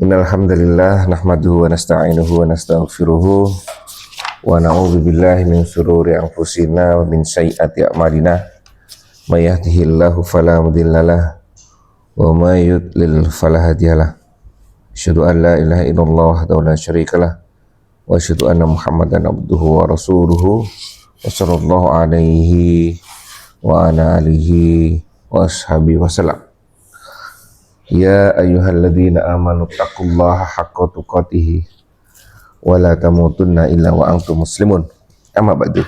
Innal hamdalillah nahmaduhu wa nasta'inuhu wa nastaghfiruhu wa na'udzu billahi min shururi anfusina wa min sayyiati a'malina may yahdihillahu fala mudhillalah wa may yudlil fala hadiyalah. Asyhadu an la ilaha illallah wahdahu la syarikalah wa asyhadu anna Muhammadan abduhu wa rasuluhu wa sallallahu alaihi wa ala alihi wa ashabihi wasallam. Ya ayyuhalladzina amanu taqullaha haqqa tuqatih wa la tamutunna illa wa antum muslimun. Amma ba'du.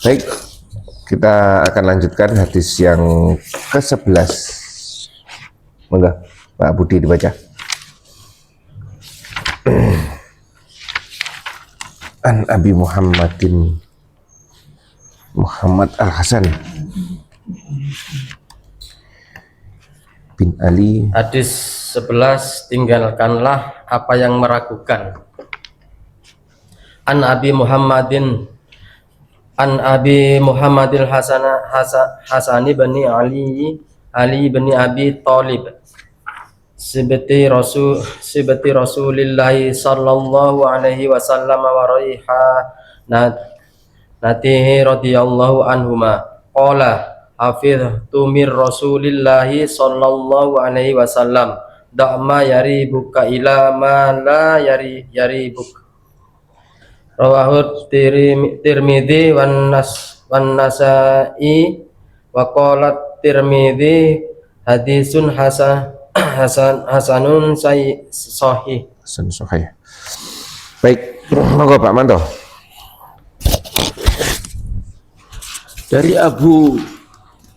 Baik, kita akan lanjutkan hadis yang ke-11. Monggo, Pak Budi dibaca. An Abi Muhammadin Muhammad Al-Hasan bin Ali. Hadis 11, tinggalkanlah apa yang meragukan. An Abi Muhammadil Hasani bin Ali bin Abi Thalib sibti Rasulillahi sallallahu alaihi wasallam wa raihanatihi radhiyallahu anhuma qala hafidhtu mir Rasulillahi sallallahu alaihi wasallam da'ma yaribuka ila ma la yaribuk. Rawahu Tirmidzi wan Nasa'i wa qala Tirmidzi hadisun hasanun sahih. Baik, monggo Pak Manto. Dari Abu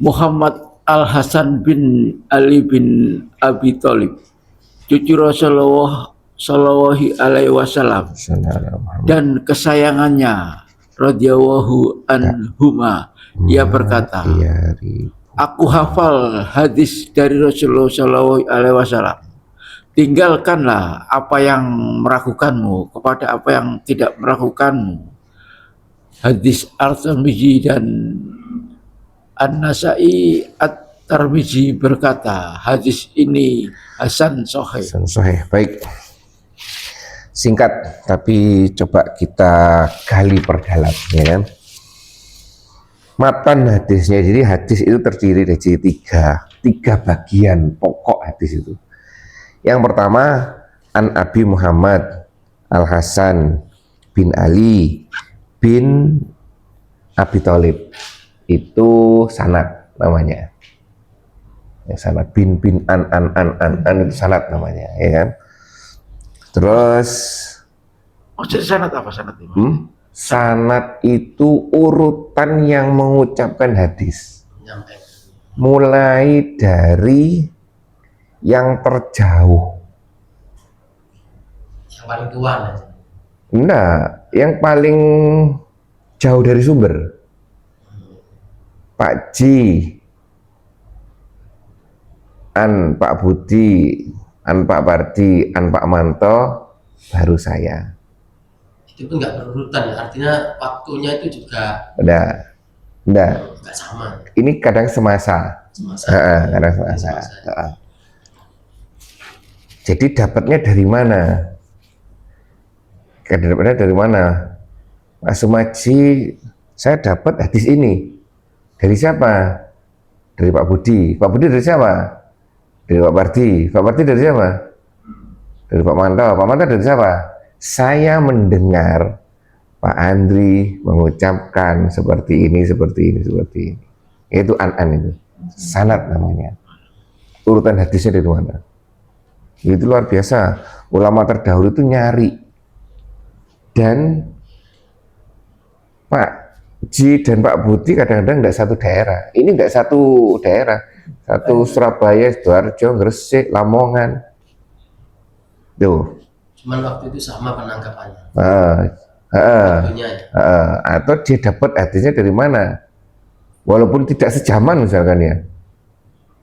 Muhammad Al-Hasan bin Ali bin Abi Thalib, cucu Rasulullah sallallahu alaihi wasallam dan kesayangannya radhiyallahu anhuma, ia berkata, aku hafal hadis dari Rasulullah sallallahu alaihi wasallam, tinggalkanlah apa yang meragukanmu kepada apa yang tidak meragukanmu. Hadis At-Tirmidzi dan An-Nasa'i. At-Tirmidzi berkata, hadis ini hasan sahih. Baik, singkat tapi coba kita gali perdalam, ya kan? Matan hadisnya, jadi hadis itu terdiri dari tiga bagian pokok hadis itu. Yang pertama, An Abi Muhammad Al-Hasan bin Ali bin Abi Thalib, itu sanad namanya. Ya, sanad bin an itu sanad namanya, ya kan? Terus sanad apa sanad itu? Sanad itu urutan yang mengucapkan hadis, mulai dari yang terjauh, Yang paling tua. Enggak, yang paling jauh dari sumber. Pak Ji, An Pak Budi, An Pak Pardi, An Pak Manto, baru saya. Itu pun nggak berurutan ya, artinya waktunya itu juga Enggak sama. Ini kadang semasa. Kadang semasa. Jadi dapatnya dari mana? Dari mana? Pak Sumaji, saya dapat hadis ini dari siapa? Dari Pak Budi. Pak Budi dari siapa? Dari Pak Pardi. Pak Pardi dari siapa? Dari Pak Manto. Pak Manto dari siapa? Saya mendengar Pak Andri mengucapkan seperti ini. Itu an itu. Sanad namanya. Urutan hadisnya dari mana? Itu luar biasa. Ulama terdahulu itu nyari. Dan Pak Ji dan Pak Budi kadang-kadang nggak satu daerah. Ini nggak satu daerah. Satu Surabaya, Sidoarjo, Gresik, Lamongan. Tuh. Cuman waktu itu sama penangkapannya. Atau dia dapat hadisnya dari mana? Walaupun tidak sejaman misalkan ya.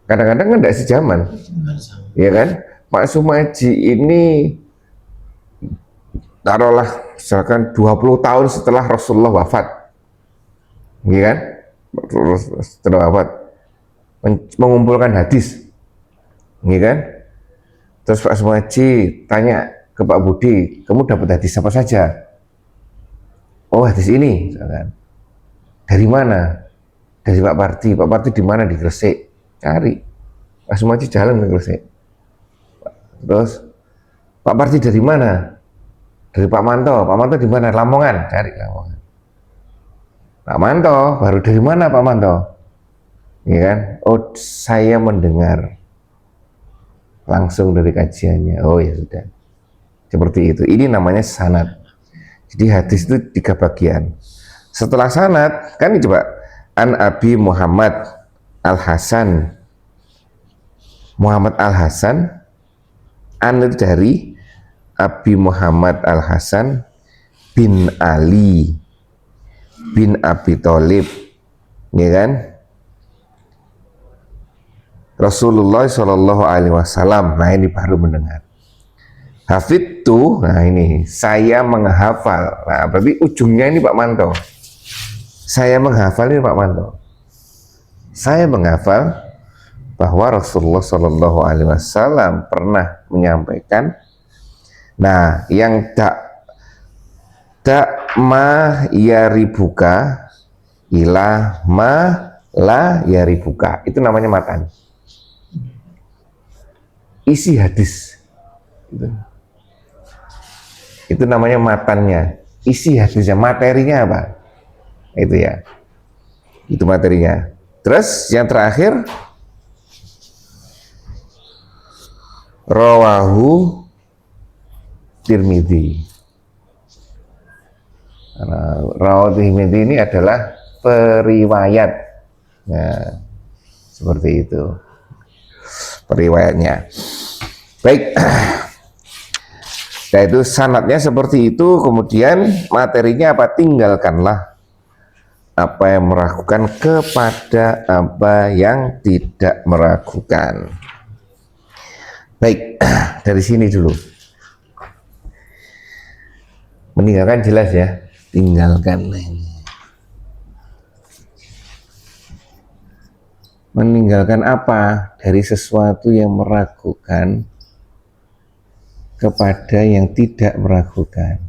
Kadang-kadang kan tidak sejaman. Ya kan? Pak Sumaji ini taruhlah misalkan 20 tahun setelah Rasulullah wafat, ya kan? Setelah wafat, mengumpulkan hadis, ya kan? Terus Pak Sumaji tanya ke Pak Budi, kamu dapat hadis apa saja? Oh, hadis ini, misalkan. Dari mana? Dari Pak Parti. Pak Parti di mana? Di Gresik. Cari. Pak Sumaji jalan ke Gresik. Terus Pak Parti dari mana? Dari Pak Manto. Pak Manto di mana? Lamongan. Cari Lamongan. Pak Manto, baru dari mana Pak Manto? Ya kan? Oh, saya mendengar langsung dari kajiannya. Oh ya sudah. Seperti itu. Ini namanya sanad. Jadi hadis itu 3 bagian. Setelah sanad, kan coba An Abi Muhammad Al-Hasan. Muhammad Al-Hasan, an itu dari Abi Muhammad Al-Hasan bin Ali bin Abi Thalib, ya kan? Rasulullah Shallallahu Alaihi Wasallam. Nah, ini baru mendengar. Hafidtu, nah ini saya menghafal. Nah, berarti ujungnya ini Pak Manto. Saya menghafal ini Pak Manto. Saya menghafal bahwa Rasulullah Shallallahu Alaihi Wasallam pernah menyampaikan, nah yang ma yaribuka ila ma la yaribuka, itu namanya matan. Isi hadis itu namanya matannya, isi hadisnya, materinya apa itu ya, itu materinya. Terus yang terakhir rawahu Tirmidzi. Rawahu Tirmidzi ini adalah periwayat, nah seperti itu periwayatnya. Baik, nah itu sanadnya seperti itu. Kemudian materinya apa? Tinggalkanlah apa yang meragukan kepada apa yang tidak meragukan. Baik, dari sini dulu. Meninggalkan jelas ya, tinggalkan. Meninggalkan apa? Dari sesuatu yang meragukan kepada yang tidak meragukan.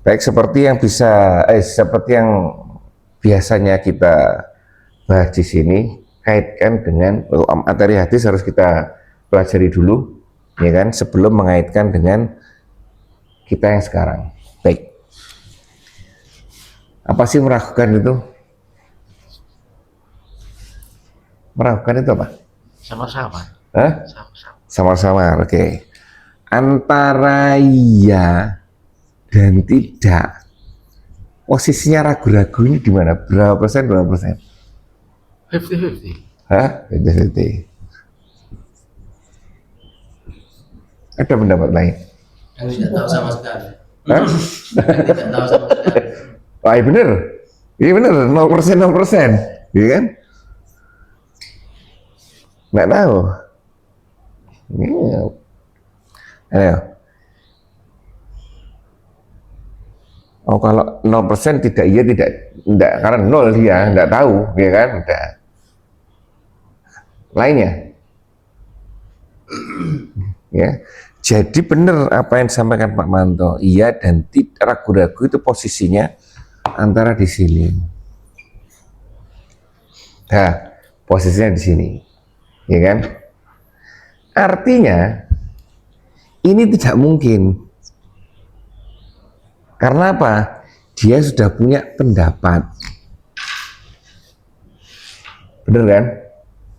Baik, seperti yang seperti yang biasanya kita bahas di sini, kaitkan dengan materi hadis harus kita pelajari dulu, ya kan, sebelum mengaitkan dengan kita yang sekarang. Baik, apa sih meragukan itu? Meragukan itu apa? Sama-sama. Hah? Sama-sama. Sama-sama, oke. Antara iya dan tidak, posisinya ragu-ragu ini di mana? Berapa persen? 50-50. Hah? 50-50. Ada pendapat lain? Yang tidak tahu sama sekali. Hah? Yang tidak tahu sama sekali. Wah, iya bener. Iya bener, 0%, iya kan? Nggak tahu. Iya. Ayo. Oh, kalau 0% tidak iya, tidak, karena 0 dia, nggak tahu, ya kan? Udah. Lainnya. Ya. Jadi benar apa yang disampaikan Pak Manto, iya dan tidak, ragu-ragu itu posisinya antara di sini. Nah, posisinya di sini. Ya kan? Artinya ini tidak mungkin. Karena apa? Dia sudah punya pendapat. Bener kan?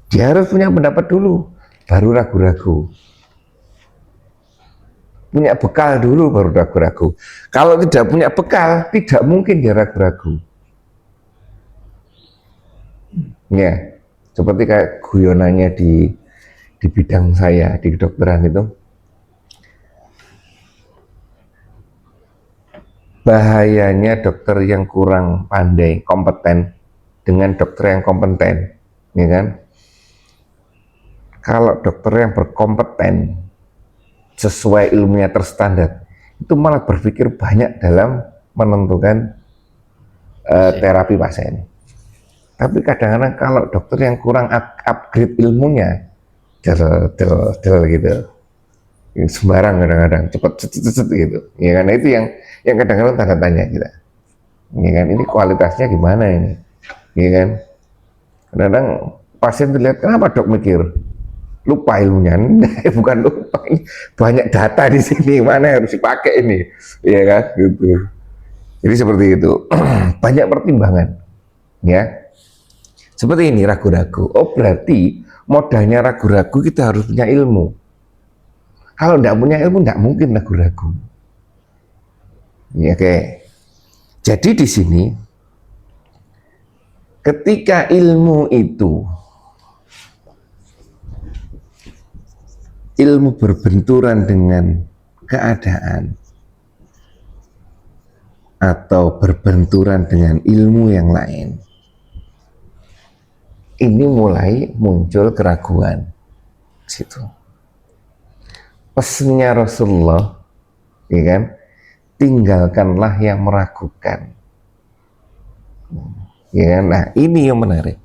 Dia harus punya pendapat dulu, baru ragu-ragu. Punya bekal dulu, baru ragu-ragu. Kalau tidak punya bekal, tidak mungkin dia ragu-ragu. Ya, seperti kayak guyonannya di bidang saya, di kedokteran itu. Bahayanya dokter yang kurang pandai, kompeten dengan dokter yang kompeten, ya kan? Kalau dokter yang berkompeten sesuai ilmunya terstandar, itu malah berpikir banyak dalam menentukan terapi pasien. Tapi kadang-kadang kalau dokter yang kurang upgrade ilmunya, del gitu, sembarang kadang-kadang cepet gitu, ya kan, itu yang kadang-kadang tanda tanya kita, ya kan, ini kualitasnya gimana ini, ya kan. Kadang-kadang pasien dilihat, kenapa dok mikir lupa ilmunya? Bukan lupa, ini banyak data di sini, mana harus dipakai ini, ya kan, gitu. Jadi seperti itu. Banyak pertimbangan, ya. Seperti ini, ragu-ragu. Oh, berarti modalnya ragu-ragu kita harus punya ilmu. Kalau tidak punya ilmu, tidak mungkin ragu-ragu. Ya, oke. Jadi di sini, ketika ilmu itu, ilmu berbenturan dengan keadaan, atau berbenturan dengan ilmu yang lain, ini mulai muncul keraguan. Situ pesannya Rasulullah, ya kan, tinggalkanlah yang meragukan, ya kan. Nah, ini yang menarik.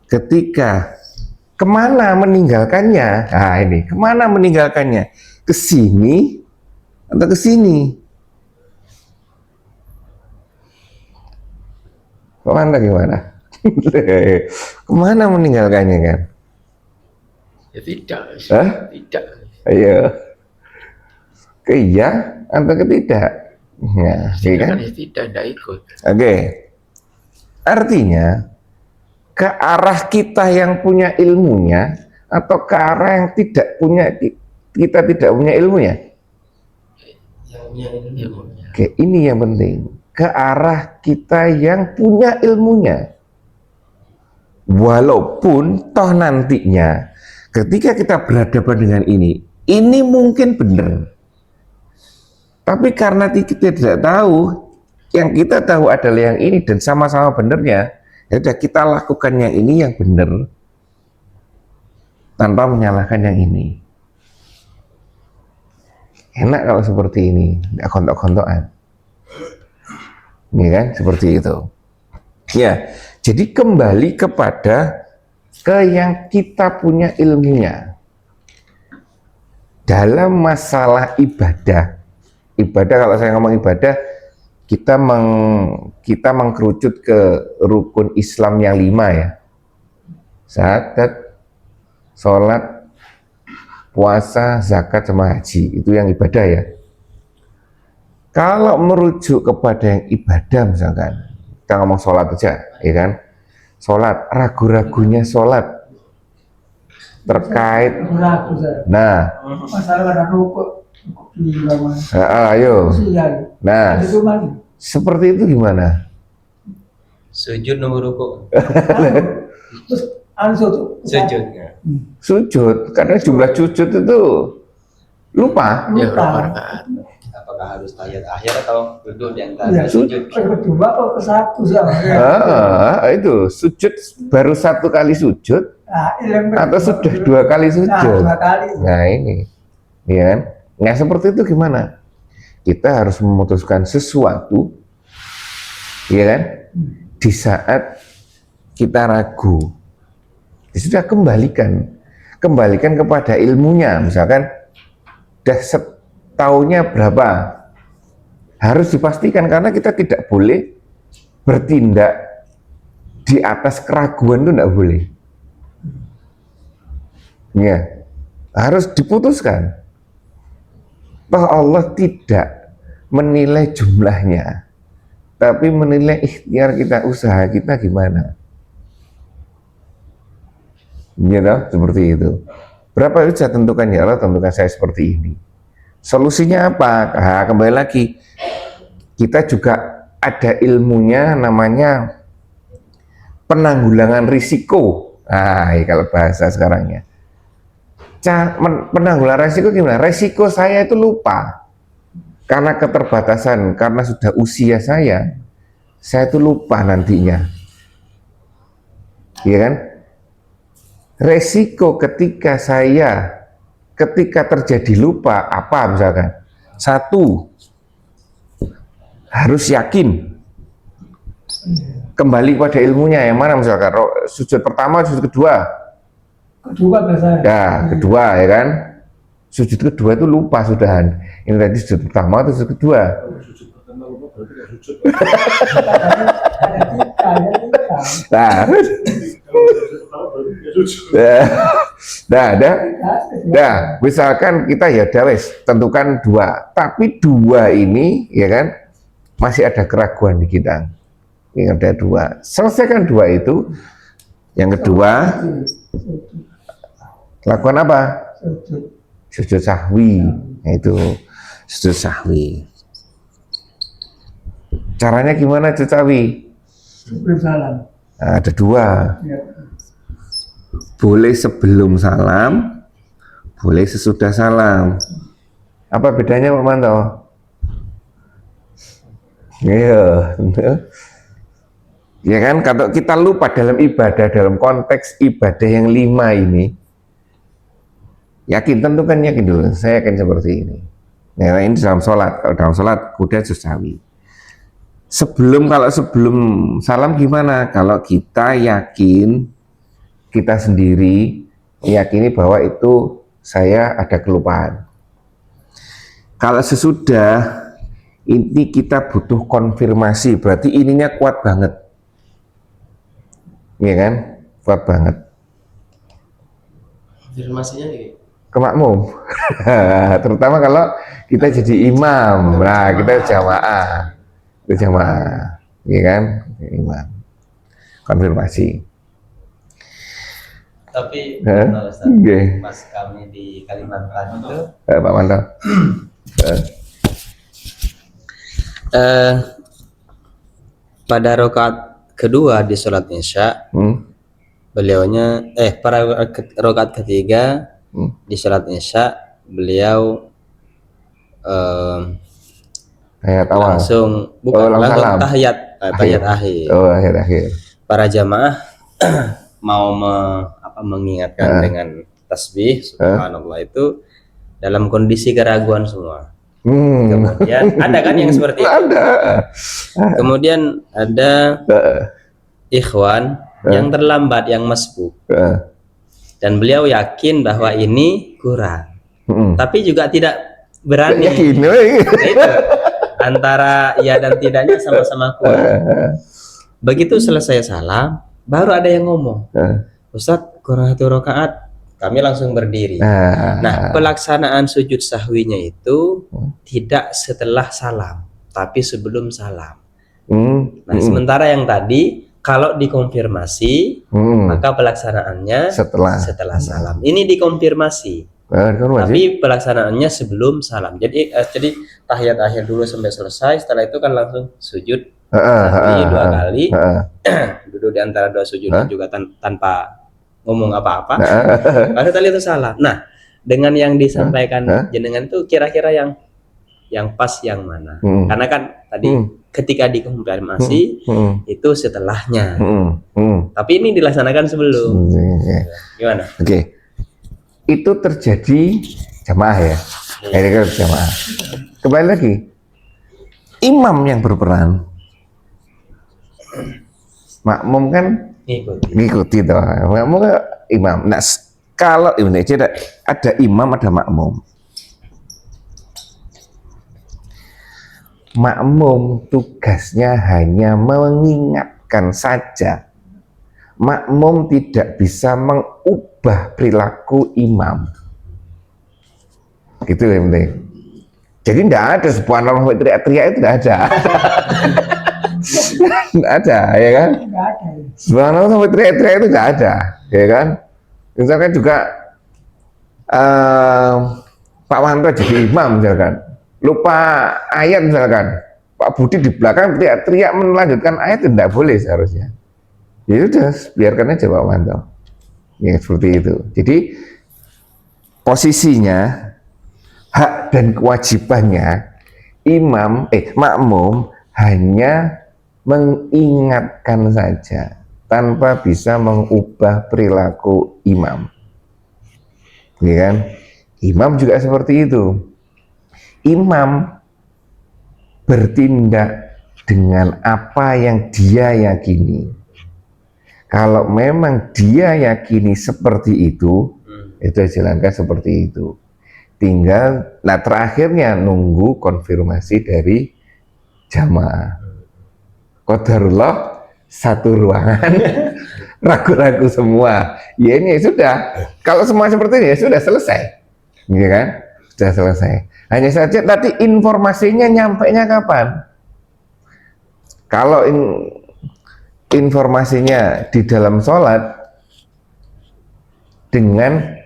Ketika kemana meninggalkannya? Nah, ini kemana meninggalkannya? Ke sini atau ke sini? Kemana gimana? Kemana meninggalkannya kan? Ya tidak. Hah? Tidak. Ayo. Ke iya atau ke tidak? Ya, iya kan? Tidak ikut. Oke. Artinya ke arah kita yang punya ilmunya atau ke arah yang tidak punya, kita tidak punya ilmunya? Yang punya ilmunya. Oke, ini yang penting. Ke arah kita yang punya ilmunya. Walaupun toh nantinya ketika kita berhadapan dengan ini mungkin benar. Tapi karena kita tidak tahu, yang kita tahu adalah yang ini dan sama-sama benernya, ya udah kita lakukan yang ini yang benar tanpa menyalahkan yang ini. Enak kalau seperti ini, tidak kontok-kontokan. Ini kan seperti itu. Ya, jadi kembali kepada yang kita punya ilmunya. Dalam masalah ibadah, kalau saya ngomong ibadah, kita mengkerucut ke rukun Islam yang 5 ya. Syahadat, sholat, puasa, zakat, sama haji, itu yang ibadah ya. Kalau merujuk kepada yang ibadah, misalkan kita ngomong sholat aja, ya kan? Sholat, ragu-ragunya sholat terkait. Nah, masalah rukuk di lama. Ayo. Nah, seperti itu gimana? Sujud nunggu rukuk. Terus Sujud. Sujud, karena jumlah sujud itu lupa. Ya, lupa. Apakah harus tahiyat akhir atau duduk di antara Ya, sujud? kedua atau ke satu sama. Itu sujud baru 1 kali sujud atau sudah 2 kali sujud. Nah, 2 kali. Nah ini, ya kan? Nah seperti itu gimana? Kita harus memutuskan sesuatu, ya kan? Di saat kita ragu, sudah kembalikan kepada ilmunya. Misalkan dah tahunnya berapa, harus dipastikan, karena kita tidak boleh bertindak di atas keraguan, itu tidak boleh. Ya, harus diputuskan. Toh Allah tidak menilai jumlahnya, tapi menilai ikhtiar kita, usaha kita gimana. Gitu, seperti itu. Berapa itu saya tentukan, ya Allah tentukan saya seperti ini. Solusinya apa? Nah, kembali lagi, kita juga ada ilmunya, namanya penanggulangan risiko. Nah, kalau bahasa sekarangnya, penanggulangan risiko gimana? Risiko saya itu lupa karena keterbatasan, karena sudah usia saya itu lupa nantinya, ya kan? Resiko ketika terjadi lupa apa, misalkan, 1, harus yakin kembali pada ilmunya yang mana misalkan sujud pertama, sujud kedua. Kedua biasanya. Ya, kedua ya kan. Sujud kedua itu lupa sudahan. Ini tadi sujud pertama atau sujud kedua? Nah, nah, misalkan kita ya wes tentukan dua, tapi dua ini ya kan masih ada keraguan di kita. Ini ada dua, selesaikan dua itu. Yang kedua, lakukan apa? Sujud sahwi, itu sujud sahwi. Caranya gimana sujud sahwi? Sebelum salam. Nah, ada dua. Ya. Boleh sebelum salam, boleh sesudah salam. Apa bedanya Pak Manto? Iya. Ya kan, kalau kita lupa dalam ibadah, dalam konteks ibadah yang 5 ini, yakin, tentu kan yakin dulu, saya yakin seperti ini. Nah, ini dalam sholat, kalau dalam sholat kuda susawi. Kalau sebelum salam gimana? Kalau kita yakin, kita sendiri meyakini bahwa itu saya ada kelupaan. Kalau sesudah, ini kita butuh konfirmasi, berarti ininya kuat banget. Iya kan? Kuat banget. Konfirmasinya nih. Ke makmum. Terutama kalau kita jadi imam. Nah, kita jamaah. Itu jamaah. Iya kan? Imam. Konfirmasi. Tapi Hah? kalau Ustaz, Nggih. pas kami di Kalimantan itu Pak Manto. pada rakaat kedua di sholat Isya, beliaunya pada rakaat ketiga di sholat Isya, beliau Ayat awal. langsung bukan langsung langsung salam. tahiyat akhir. Oh, akhir. Para jamaah mau mengingatkan dengan tasbih subhanallah itu dalam kondisi keraguan semua. Kemudian ada kan yang seperti itu. Ada. Kemudian ada ikhwan yang terlambat, yang masbuk, dan beliau yakin bahwa ini kurang, tapi juga tidak berani. Yakin. Nah, itu antara ya dan tidaknya sama-sama kurang. Begitu selesai salam, baru ada yang ngomong, Ustadz kurang 1 rakaat. Kami langsung berdiri. Nah, pelaksanaan sujud sahwinya itu tidak setelah salam, tapi sebelum salam. Nah, sementara yang tadi kalau dikonfirmasi, maka pelaksanaannya setelah salam. Ini dikonfirmasi, tapi pelaksanaannya sebelum salam. Jadi tahiyat akhir dulu sampai selesai. Setelah itu kan langsung sujud sahwi 2 kali, duduk di antara 2 sujud juga tanpa ngomong apa-apa. Baru tadi itu salah. Nah, dengan yang disampaikan jenengan itu kira-kira yang pas yang mana? Karena kan tadi ketika dikonfirmasi itu setelahnya. Tapi ini dilaksanakan sebelum. Gimana? Oke. Itu terjadi jamaah ya. Ini kan jamaah. Kembali lagi. Imam yang berperan. Makmum kan ngikuti toh. Makmum kan imam. Nah, kalau ini ada imam, ada makmum. Makmum tugasnya hanya mengingatkan saja. Makmum tidak bisa mengubah perilaku imam. Gitu yang penting. Jadi tidak ada subhanallah teriak-teriak, itu tidak ada. Tidak ada, ya kan? Subhanallah sampai teriak-teriak itu tidak ada, ya kan? Misalkan juga Pak Wanto jadi imam misalkan, lupa ayat misalkan, Pak Budi di belakang teriak-teriak melanjutkan ayat, itu tidak boleh seharusnya. Ya sudah, biarkan aja Pak Wanto. Ya seperti itu. Jadi posisinya, hak dan kewajibannya makmum hanya mengingatkan saja tanpa bisa mengubah perilaku imam. Ya kan? Imam juga seperti itu. Imam bertindak dengan apa yang dia yakini. Kalau memang dia yakini seperti itu jalankan seperti itu. Tinggal, nah terakhirnya nunggu konfirmasi dari jamaah. Qadarullah satu ruangan ragu-ragu semua. Ya ini sudah. Kalau semua seperti ini ya sudah selesai, gitu kan? Sudah selesai. Hanya saja tadi informasinya nyampainya kapan? Kalau informasinya di dalam sholat dengan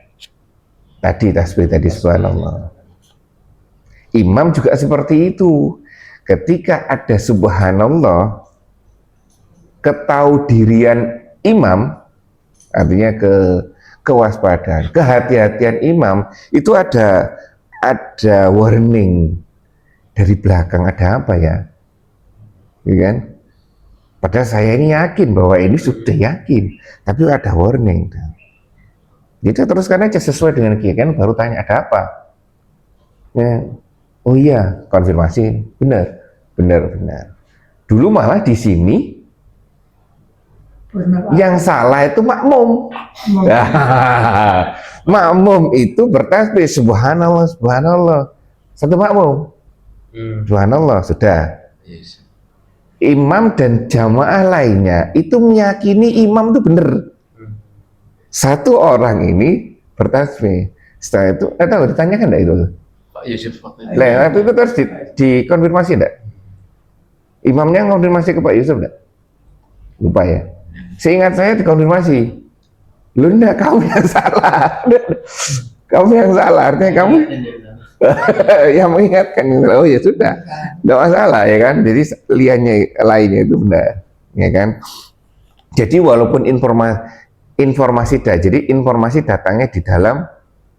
tadi tasbih tadi subhanallah. Imam juga seperti itu. Ketika ada subhanallah, ketahuidirian imam, artinya kewaspadaan, kehati-hatian imam itu ada warning dari belakang, ada apa ya? Gitu kan? Padahal saya ini yakin bahwa ini sudah yakin, tapi ada warning. Itu teruskan aja sesuai dengan keyakinan, baru tanya ada apa? Ya, oh iya, konfirmasi, benar. Dulu malah di sini yang salah itu makmum. Makmum itu bertasbih subhanallah, subhanallah. Satu makmum. Subhanallah, sudah. Yes. Imam dan jamaah lainnya itu meyakini imam itu benar. Satu orang ini bertasbih. Setelah itu, tahu ditanyakan enggak itu? Pak Yusuf waktu itu. Lah, itu terus dikonfirmasi enggak? Imamnya konfirmasi ke Pak Yusuf enggak? Lupa ya. Seingat saya dikonfirmasi. Lu enggak, kamu yang salah. Kamu yang salah, artinya kamu yang mengingatkan. Oh ya sudah, enggak masalah ya kan. Jadi lainnya itu benar, ya kan. Jadi walaupun informasi datangnya di dalam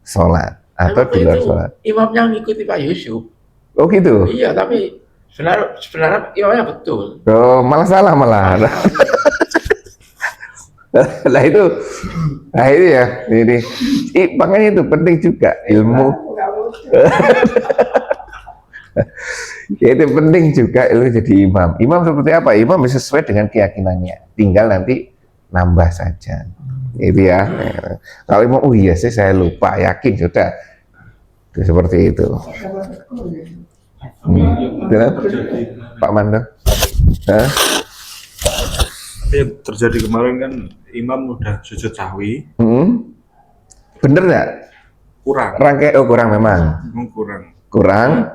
sholat atau di luar sholat. Imamnya ngikuti Pak Yusuf. Oh gitu. Iya, tapi sebenarnya imamnya betul. Oh, malah salah malah. Nah itu ya. Ini makanya itu penting juga ilmu. Ya, itu penting juga ilmu jadi imam. Imam seperti apa? Imam sesuai dengan keyakinannya. Tinggal nanti nambah saja. Itu ya. Kalau imam, oh iya sih saya lupa, yakin sudah. Itu seperti itu. Pak Mando. Hah? Tapi yang terjadi kemarin kan imam udah sujud sahwi, Bener nggak? kurang Kurang memang. Kurang.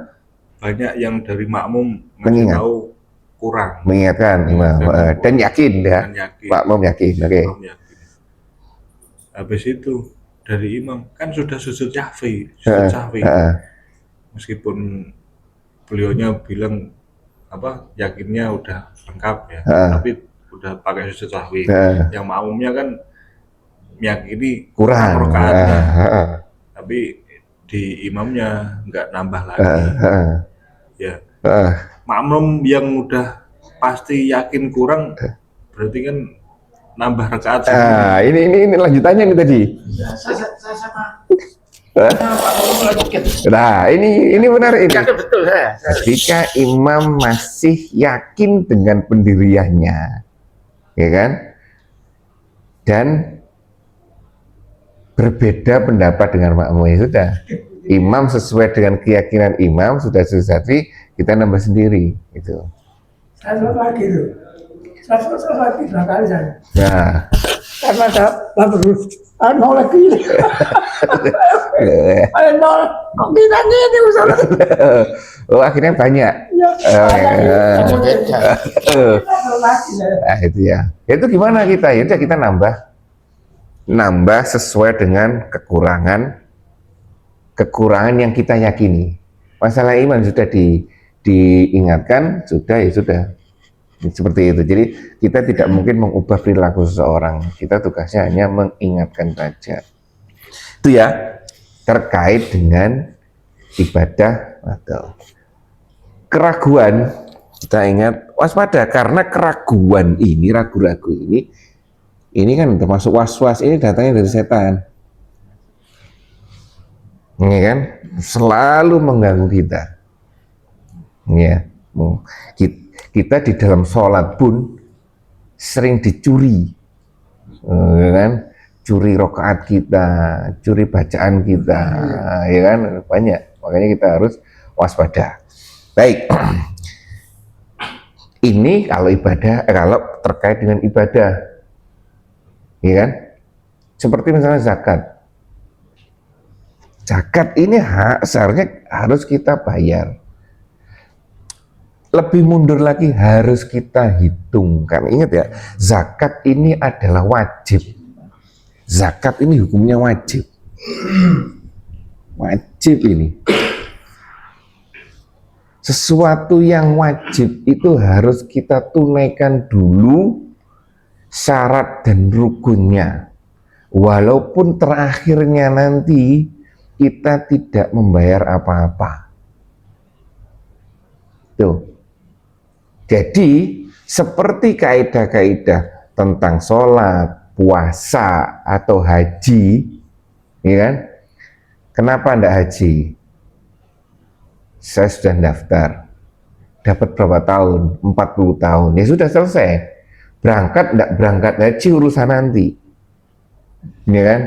Banyak yang dari makmum ngasih Mengingat. tahu kurang. Mengingatkan imam dan yakin ya. Dan yakin. Pak Mom yakin. Oke. Imam yakin. Habis itu dari imam kan sudah sujud sahwi, meskipun beliaunya bilang yakinnya udah lengkap ya, tapi udah pakai sujud sahwi. Yang makmumnya kan meyakini Kurang. rakaatnya, tapi di imamnya nggak nambah lagi. Ya, makmum yang udah pasti yakin kurang, berarti kan nambah rakaat. Ini lanjutannya nih tadi. Saya sama. Nah, ini benar ini. Kan betul saya. Jika imam masih yakin dengan pendiriannya, ya kan? Dan berbeda pendapat dengan makmum, ya sudah. Imam sesuai dengan keyakinan imam sudah selesai, kita nambah sendiri, gitu. Saya sholat lagi itu. Saya sholat lagi 2 kali saya. Nah, Karena saya bagus. Nol lagi. Nol. Kok kita gini Ustaz? oh akhirnya banyak. Ya. Beda. Sholat lagi saya. Nah, itu ya. Itu gimana kita? Ya udah kita nambah sesuai dengan kekurangan yang kita yakini. Masalah iman sudah diingatkan, sudah ya sudah. Seperti itu. Jadi kita tidak mungkin mengubah perilaku seseorang. Kita tugasnya hanya mengingatkan saja. Itu ya terkait dengan ibadah atau keraguan. Kita ingat waspada karena keraguan ini, ragu-ragu ini kan termasuk was-was, ini datangnya dari setan. Ini kan selalu mengganggu kita. Ya, kita di dalam sholat pun sering dicuri, ya kan? Curi rokaat kita, curi bacaan kita, ya kan? Banyak. Makanya kita harus waspada. Baik. Ini kalau ibadah, kalau terkait dengan ibadah, ya kan? Seperti misalnya zakat. Zakat ini seharusnya harus kita bayar. Lebih mundur lagi harus kita hitung. Kan ingat ya, zakat ini adalah wajib. Zakat ini hukumnya wajib. Wajib ini. Sesuatu yang wajib itu harus kita tunaikan dulu syarat dan rukunnya. Walaupun terakhirnya nanti kita tidak membayar apa-apa. Tuh. Jadi seperti kaidah-kaidah tentang sholat, puasa atau haji, ya kan? Kenapa enggak haji? Saya sudah daftar, dapat berapa tahun? 40 tahun. Ya sudah selesai. Berangkat enggak berangkat haji urusan nanti, ya kan?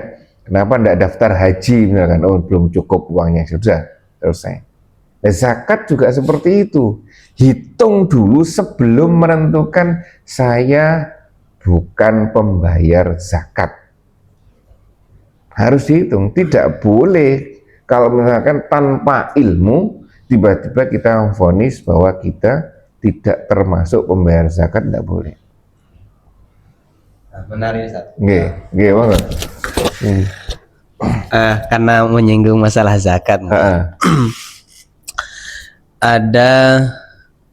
Kenapa enggak daftar haji? Misalkan, oh belum cukup uangnya, sudah selesai. Nah, zakat juga seperti itu. Hitung dulu sebelum menentukan saya bukan pembayar zakat. Harus dihitung. Tidak boleh kalau misalkan tanpa ilmu tiba-tiba kita memvonis bahwa kita tidak termasuk pembayar zakat, tidak boleh. Nah, menarik Ustaz. Nggih, banget. Karena menyinggung masalah zakat. Ada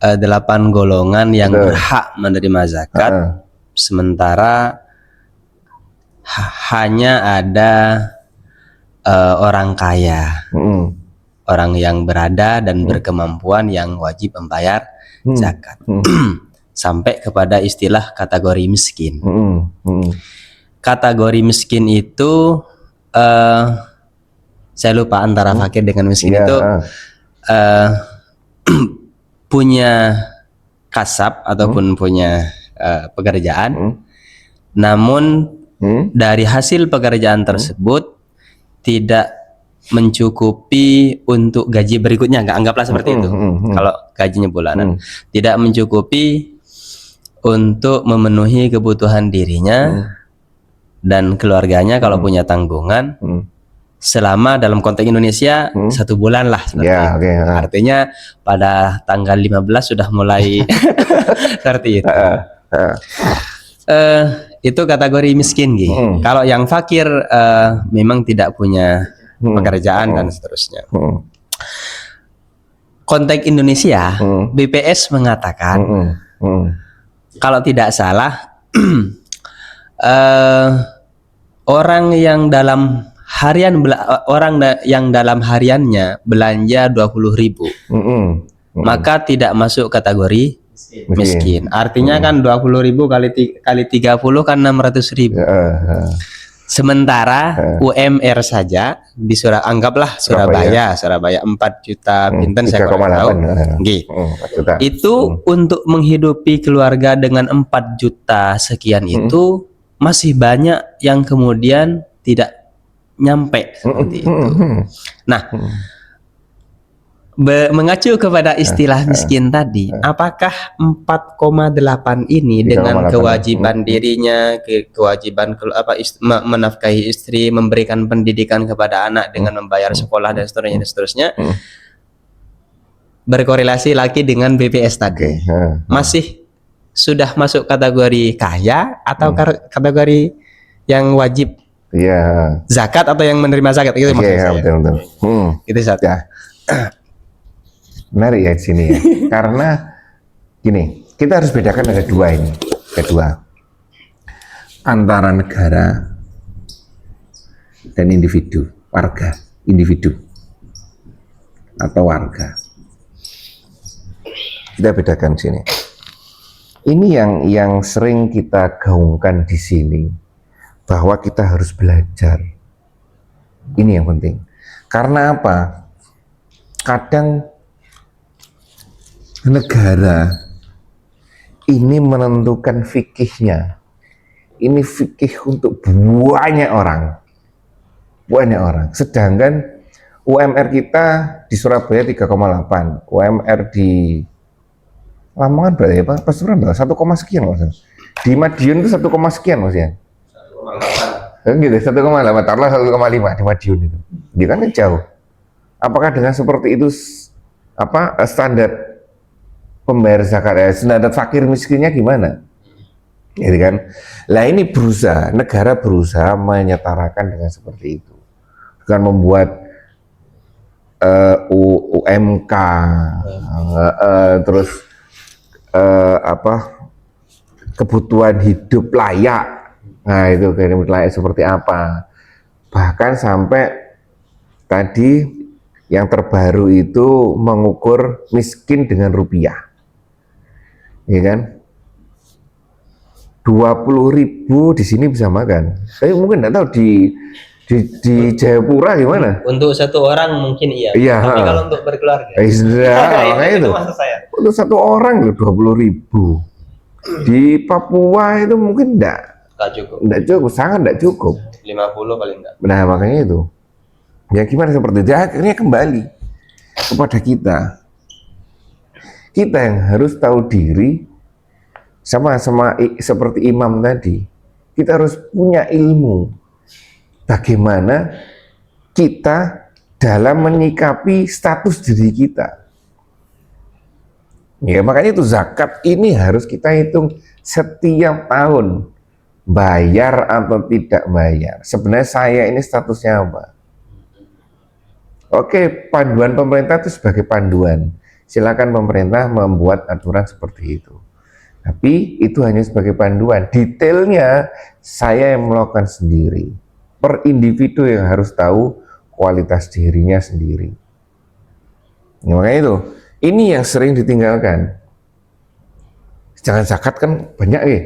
8 golongan yang berhak menerima zakat, sementara hanya ada orang kaya, orang yang berada dan berkemampuan yang wajib membayar zakat. Sampai kepada istilah kategori miskin. Kategori miskin itu saya lupa antara fakir dengan miskin itu punya kasab ataupun punya pekerjaan, namun dari hasil pekerjaan tersebut tidak mencukupi untuk gaji berikutnya. Anggaplah seperti itu. Kalau gajinya bulanan, tidak mencukupi untuk memenuhi kebutuhan dirinya dan keluarganya kalau punya tanggungan. Selama dalam konteks Indonesia 1 bulan lah seperti itu. Artinya pada tanggal 15 sudah mulai seperti itu. Itu kategori miskin gitu. Kalau yang fakir memang tidak punya pekerjaan dan seterusnya. Konteks Indonesia, BPS mengatakan kalau tidak salah orang yang dalam hariannya belanja 20.000, maka tidak masuk kategori miskin. Artinya kan 20.000 kali 30 kan 600.000. Sementara UMR saja di anggaplah Surabaya 4 juta pinten saya kurang tahu. Itu untuk menghidupi keluarga dengan 4 juta sekian itu masih banyak yang kemudian tidak nyampe seperti itu. Nah, mengacu kepada istilah miskin tadi, apakah 4,8 ini dengan kewajiban dirinya, kewajiban menafkahi istri, memberikan pendidikan kepada anak dengan membayar sekolah dan seterusnya, berkorelasi lagi dengan BPS tadi? Masih sudah masuk kategori kaya atau kategori yang wajib zakat atau yang menerima zakat itu maksud saya. Betul. Itu satu. Menarik ya di sini ya. Karena gini, kita harus bedakan ada dua ini. Kedua, antara negara dan individu, individu atau warga. Kita bedakan di sini. Ini yang sering kita gaungkan di sini. Bahwa kita harus belajar. Ini yang penting. Karena apa? Kadang negara ini menentukan fikihnya. Ini fikih untuk banyak orang. Banyak orang. Sedangkan UMR kita di Surabaya 3,8. UMR di Lamongan berarti ya Pak? Pasuruan 1, sekian maksudnya. Di Madiun itu 1, sekian maksudnya. 1,8. Gitu, 1,8. Taruhlah 1,5 di Madiun itu. Dia kan jauh. Apakah dengan seperti itu standar pembayar zakat, standar fakir miskinnya gimana? Gitu kan? Lah ini negara berusaha menyetarakan dengan seperti itu. Dengan membuat UMK, terus kebutuhan hidup layak. Nah itu kehidupan layak seperti apa? Bahkan sampai tadi yang terbaru itu mengukur miskin dengan rupiah, ya kan? 20.000 di sini bisa makan. Saya mungkin nggak tahu di Jayapura gimana. Untuk satu orang mungkin iya. Iya. Tapi kalau untuk berkeluarga. Makanya itu. Maksud saya. Untuk satu orang loh 20.000. Di Papua itu mungkin nggak cukup. Nggak cukup, sangat nggak cukup. 50 paling enggak. Nah makanya itu. Ya gimana seperti itu? Akhirnya kembali kepada kita. Kita yang harus tahu diri, sama seperti imam tadi. Kita harus punya ilmu bagaimana kita dalam menyikapi status diri kita. Ya makanya itu zakat ini harus kita hitung setiap tahun, bayar atau tidak bayar. Sebenarnya saya ini statusnya apa? Oke, panduan pemerintah itu sebagai panduan. Silakan pemerintah membuat aturan seperti itu. Tapi itu hanya sebagai panduan. Detailnya saya yang melakukan sendiri. Per individu yang harus tahu kualitas dirinya sendiri. Ya, makanya itu. Ini yang sering ditinggalkan. Jangan zakat kan banyak ya.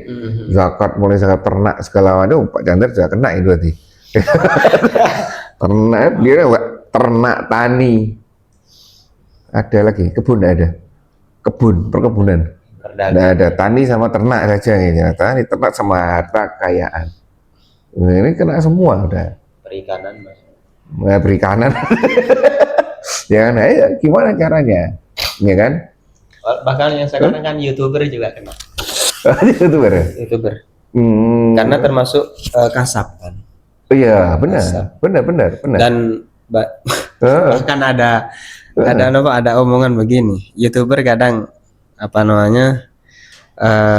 Zakat mulai zakat ternak segala macam. Pak Chandra sudah kena itu berarti. Ternak dia ternak tani, ada lagi kebun, ada perkebunan, tidak ada tani sama ternak saja ini. Tani ternak sama harta kekayaan ini kena semua udah. Perikanan mas. Perikanan. Ya kan, gimana caranya, ya kan? Bahkan yang sekarang kan YouTuber juga kena. YouTuber. Karena termasuk kasab kan. Iya benar. Dan bahkan ada omongan begini, YouTuber kadang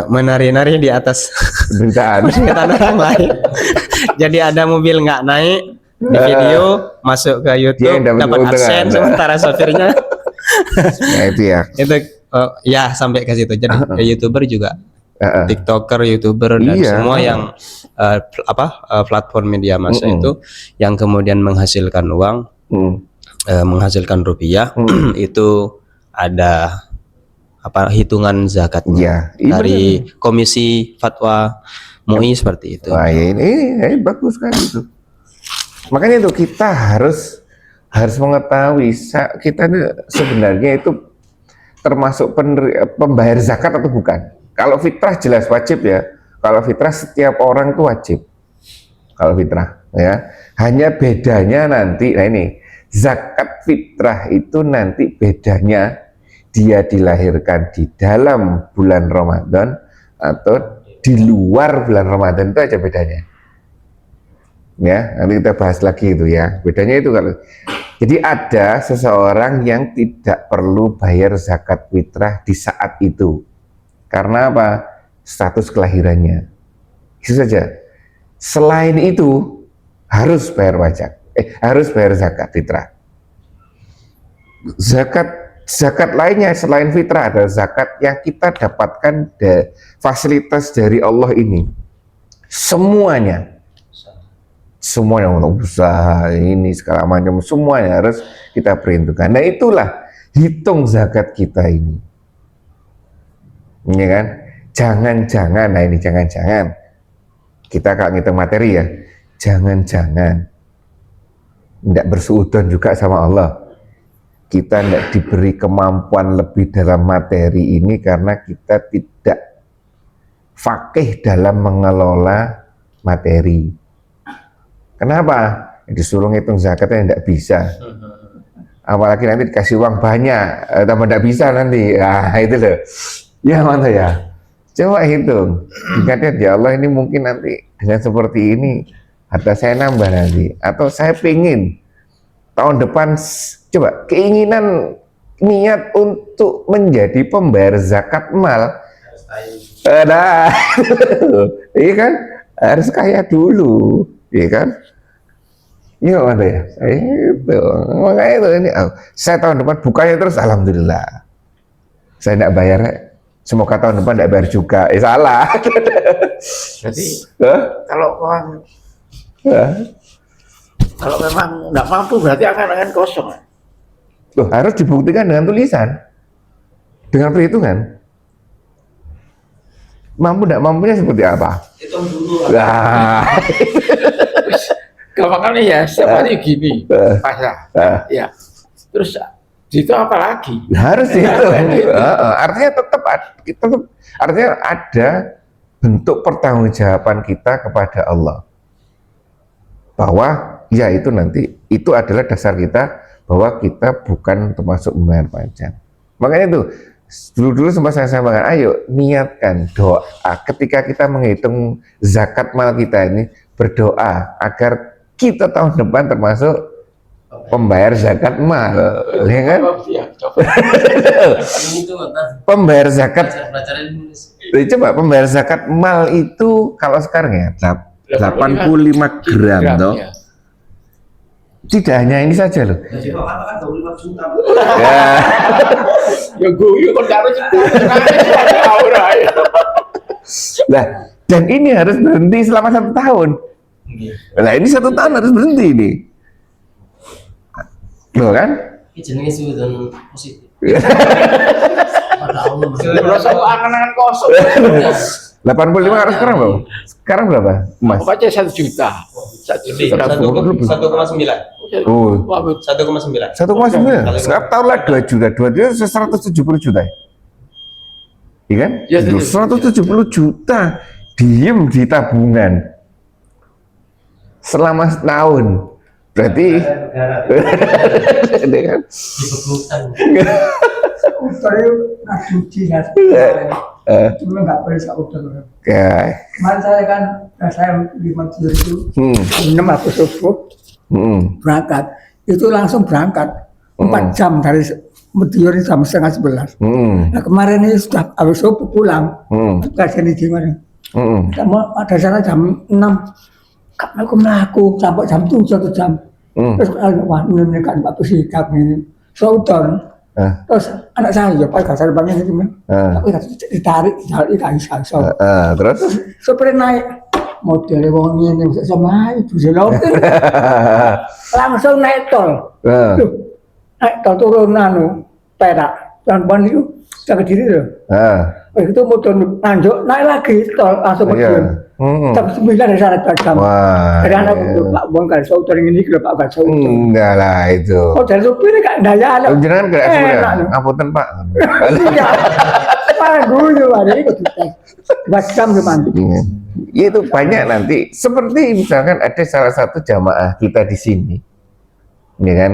menari-nari di atas penderitaan orang lain. Jadi ada mobil nggak naik di video, masuk ke YouTube dapat AdSense sementara sopirnya. Nah itu ya. Itu ya sampai ke situ. Jadi YouTuber juga, TikToker, YouTuber dan semua yang platform media massa itu yang kemudian menghasilkan uang, menghasilkan rupiah, itu ada hitungan zakatnya dari Komisi Fatwa MUI seperti itu. Wah, ini bagus kan itu. Makanya itu kita harus mengetahui kita sebenarnya itu termasuk pembayar zakat atau bukan. Kalau fitrah jelas wajib ya. Kalau fitrah setiap orang itu wajib. Kalau fitrah ya. Hanya bedanya nanti, nah ini zakat fitrah itu nanti bedanya dia dilahirkan di dalam bulan Ramadan atau di luar bulan Ramadan, itu aja bedanya. Ya, nanti kita bahas lagi itu ya. Bedanya itu kalau jadi ada seseorang yang tidak perlu bayar zakat fitrah di saat itu. Karena apa? Status kelahirannya. Itu saja. Selain itu harus bayar pajak. Harus bayar zakat fitrah. Zakat lainnya selain fitrah adalah zakat yang kita dapatkan fasilitas dari Allah ini. Semuanya untuk usaha ini segala macam, semuanya harus kita perhitungkan. Nah itulah hitung zakat kita ini. Ini kan? Jangan-jangan, nah ini jangan-jangan kita kalau ngitung materi ya, jangan-jangan tidak bersuudzon juga sama Allah. Kita tidak diberi kemampuan lebih dalam materi ini karena kita tidak fakih dalam mengelola materi. Kenapa? Disuruh ngitung zakatnya tidak bisa. Apalagi nanti dikasih uang banyak, tambah tidak bisa nanti. Nah, itu loh. Ya mana ya? Coba hitung. Dikatnya ya Allah ini mungkin nanti dengan seperti ini harta saya nambah nanti. Atau saya pingin tahun depan, coba keinginan niat untuk menjadi pembayar zakat mal. Nah, iya kan? Harus kaya dulu, iya kan? Iya mana ya? Itu makanya itu ini. Saya tahun depan bukanya terus, alhamdulillah. Saya tidak bayar. Semoga tahun depan tidak bayar juga. Salah. Jadi kalau memang nggak mampu berarti akan kosong. Loh, harus dibuktikan dengan tulisan, dengan perhitungan. Mampu tidak mampunya seperti apa? Hitung dulu. Nah, Gampangnya ya setiap hari gini pasrah. Ya. Terus itu apa lagi? harus itu. Artinya tetap artinya ada bentuk pertanggungjawaban kita kepada Allah. Bahwa ya itu nanti itu adalah dasar kita bahwa kita bukan termasuk membayar pajak. Makanya itu dulu sempat saya sampaikan, ayo niatkan doa ketika kita menghitung zakat mal kita ini, berdoa agar kita tahun depan termasuk pembayar zakat mal, ya kan? Itu Pembayar zakat, belajar ilmu. coba pembayar zakat mal itu kalau sekarang ya 85 gram toh. Ya. Tidak hanya ini saja loh. Jadi katakan 25 juta. Ya. Ya gue kan harus aura ya. Nah, dan ini harus berhenti selama 1 tahun. Nah, ini 1 tahun harus berhenti ini. Loh kan? Ini jenenge sudah positif. Pada Allah. Terus angan-angan kosong. 85 harus sekarang berapa? Sekarang berapa? Mas. Pokoknya 1 juta. 1 juta. 1,9. Oh, 1,9. 1,9. Sekarang tahulah 2 juta. 2 juta 170 juta. Iya kan? Ya, 170 juta diem di tabungan selama setahun. Berarti ini kan? Dibebukan. Utar itu nggak cuci kan. Cuma nggak boleh saudan. Ya. Kemarin saya 5 kilo itu 6 aku subuh berangkat. Itu langsung berangkat 4 jam dari Medior jam 10:30. Nah kemarin ini sudah habis subuh pulang. Kajian di mana? Mau ada sana jam 6. Aku melaku sampai jam 7 1 jam. Terus wah ini kan Pak Sikap ini. Saudan. Terus anak saya ya Pak Gasar Bang ini cuma. Tapi ditarik ikan iso. Terus Sopir naik modelnya wong ngene wis sama ibu selokin. Langsung naik tol. Naik tol turun Perak. Dan ban itu jaga diri loh. Itu motor lanjut naik lagi tol langsung Medior. Jam 9 dari sana jam. Dari anak Pak Bongkar Sauter ini kalau Pak Gasar. enggak lah itu. Oh dari supir gak daya anak. Jangan kena ya. Ngapunten Pak. Iya. Pak guru ada itu kita. 2 jam mandi. Ya itu banyak nanti. Seperti misalkan ada salah satu jamaah kita di sini, ya kan?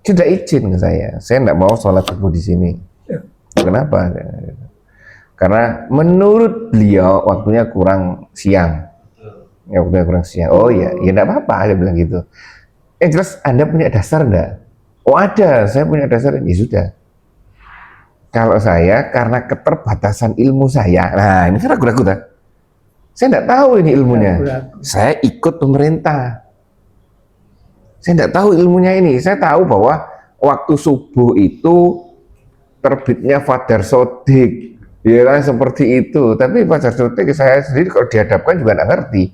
Sudah izin ke saya enggak mau sholat subuh di sini. Kenapa? Karena menurut beliau waktunya kurang siang. Ya, waktunya kurang siang. Oh ya, ya enggak apa-apa, dia bilang gitu. Jelas Anda punya dasar enggak? Oh ada, saya punya dasar. Ya sudah. Kalau saya karena keterbatasan ilmu saya, nah ini kan ragu-ragu kan? Saya enggak tahu ini ilmunya. Saya ikut pemerintah. Saya enggak tahu ilmunya ini. Saya tahu bahwa waktu subuh itu terbitnya Fajar Sodik. Ya kan seperti itu, tapi Fajar Sodik saya sendiri kalau dihadapkan juga nggak ngerti.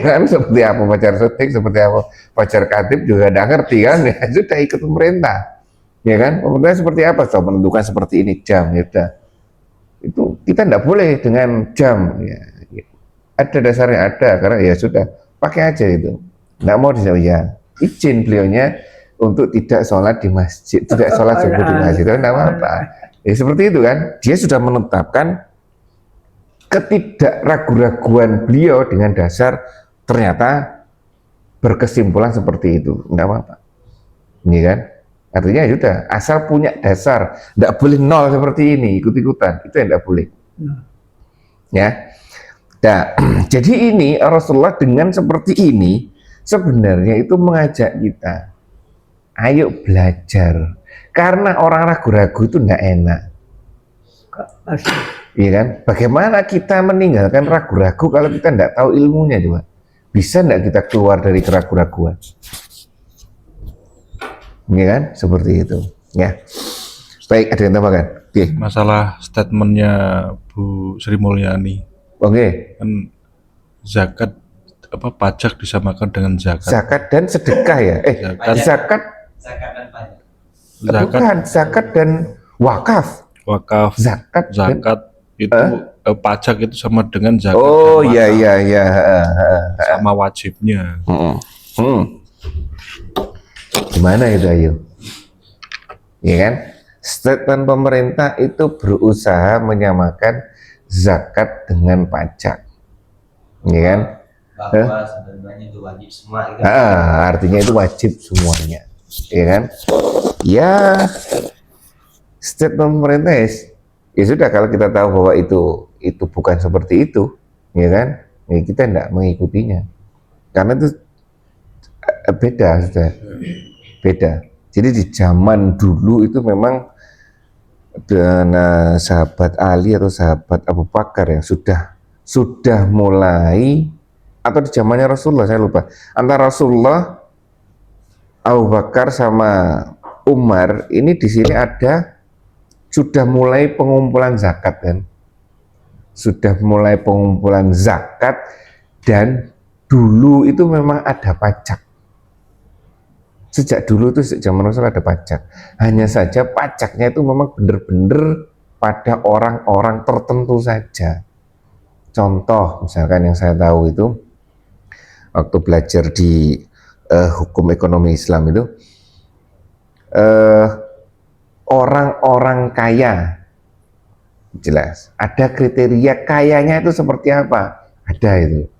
Kan seperti apa Fajar Sodik, seperti apa Fajar Khatib juga nggak ngerti kan, ya sudah ikut pemerintah. Ya kan, pemerintah seperti apa, so menentukan seperti ini jam, ya udah. Itu kita nggak boleh dengan jam, ya. Ada dasarnya ada, karena ya sudah, pakai aja itu. Nggak mau ya izin beliaunya untuk tidak sholat di masjid, tidak sholat subuh di masjid, itu nggak apa-apa. Ya seperti itu kan, dia sudah menetapkan ketidakragu-raguan beliau dengan dasar ternyata berkesimpulan seperti itu, enggak apa-apa. Ini kan? Artinya sudah, asal punya dasar, enggak boleh nol seperti ini, ikut-ikutan, itu yang enggak boleh. Ya. Nah, jadi ini Rasulullah dengan seperti ini sebenarnya itu mengajak kita, ayo belajar, karena orang ragu-ragu itu enggak enak. Iya kan? Bagaimana kita meninggalkan ragu-ragu kalau kita enggak tahu ilmunya, coba? Bisa enggak kita keluar dari keraguan-raguan? Iya kan? Seperti itu. Ya. Baik, ada yang tambahkan? Oke. Masalah statementnya Bu Sri Mulyani. Oke. Kan zakat pajak disamakan dengan zakat. Zakat dan sedekah ya? Zakat dan pajak. bukan, zakat dan wakaf. Wakaf, Zakat itu pajak itu sama dengan zakat. Oh dan iya wakaf. iya. Sama wajibnya. Gimana itu ayo? Iya kan? Statement pemerintah itu berusaha menyamakan zakat dengan pajak. Iya kan? Bahwa sebenarnya itu wajib semua gitu. Artinya itu wajib semuanya. Iya kan? Ya, statement pemerintah ya sudah, kalau kita tahu bahwa itu bukan seperti itu, ya kan? Ya kita tidak mengikutinya. Karena itu beda, sudah beda. Jadi di zaman dulu itu memang dengan sahabat Ali atau sahabat Abu Bakar yang sudah mulai, atau di zamannya Rasulullah, saya lupa, antara Rasulullah, Abu Bakar sama Umar ini di sini sudah mulai pengumpulan zakat kan, sudah mulai pengumpulan zakat, dan dulu itu memang ada pajak. Sejak dulu itu, sejak zaman Rasul ada pajak. Hanya saja pajaknya itu memang benar-benar pada orang-orang tertentu saja. Contoh, misalkan yang saya tahu itu, waktu belajar di hukum ekonomi Islam itu, orang-orang kaya, jelas. Ada kriteria kayanya itu seperti apa? Ada itu.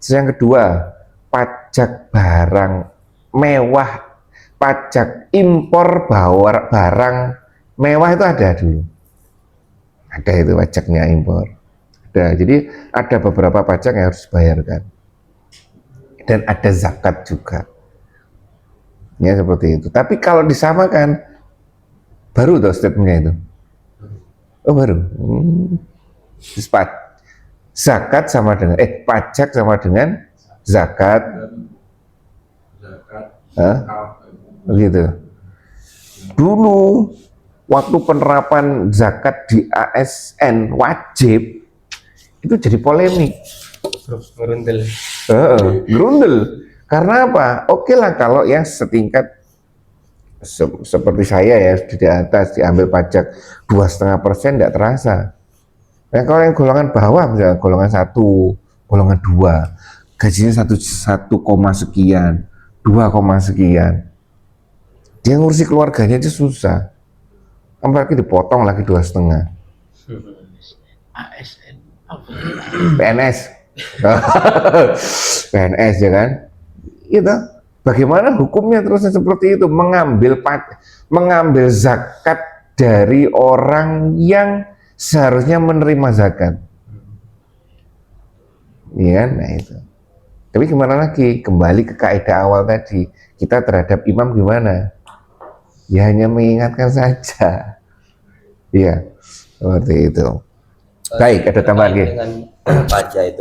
Terus yang kedua, pajak barang mewah, pajak impor barang mewah itu ada dulu. Ada itu pajaknya impor. Ada. Jadi ada beberapa pajak yang harus dibayarkan. Dan ada zakat juga. Ya seperti itu. Tapi kalau disamakan, baru tuh statementnya itu. Oh baru. Zakat sama dengan pajak sama dengan zakat. Begitu. Dulu waktu penerapan zakat di ASN wajib itu jadi polemik. Gerundel. Gerundel. Karena apa? Oke lah kalau yang setingkat seperti saya ya, di atas diambil pajak 2,5% tidak terasa. Nah, kalau yang golongan bawah, misalnya golongan 1, golongan 2, gajinya 1 sekian, 2, sekian, dia ngurusi keluarganya aja susah, apalagi dipotong lagi 2,5. ASN PNS PNS ya kan, itu bagaimana hukumnya terusnya seperti itu, mengambil zakat dari orang yang seharusnya menerima zakat, iya kan? Nah itu. Tapi gimana lagi, kembali ke kaidah awal tadi, kita terhadap imam gimana? Ya hanya mengingatkan saja. Iya, seperti itu. Baik, ada tambahan lagi. Dengan pajak itu,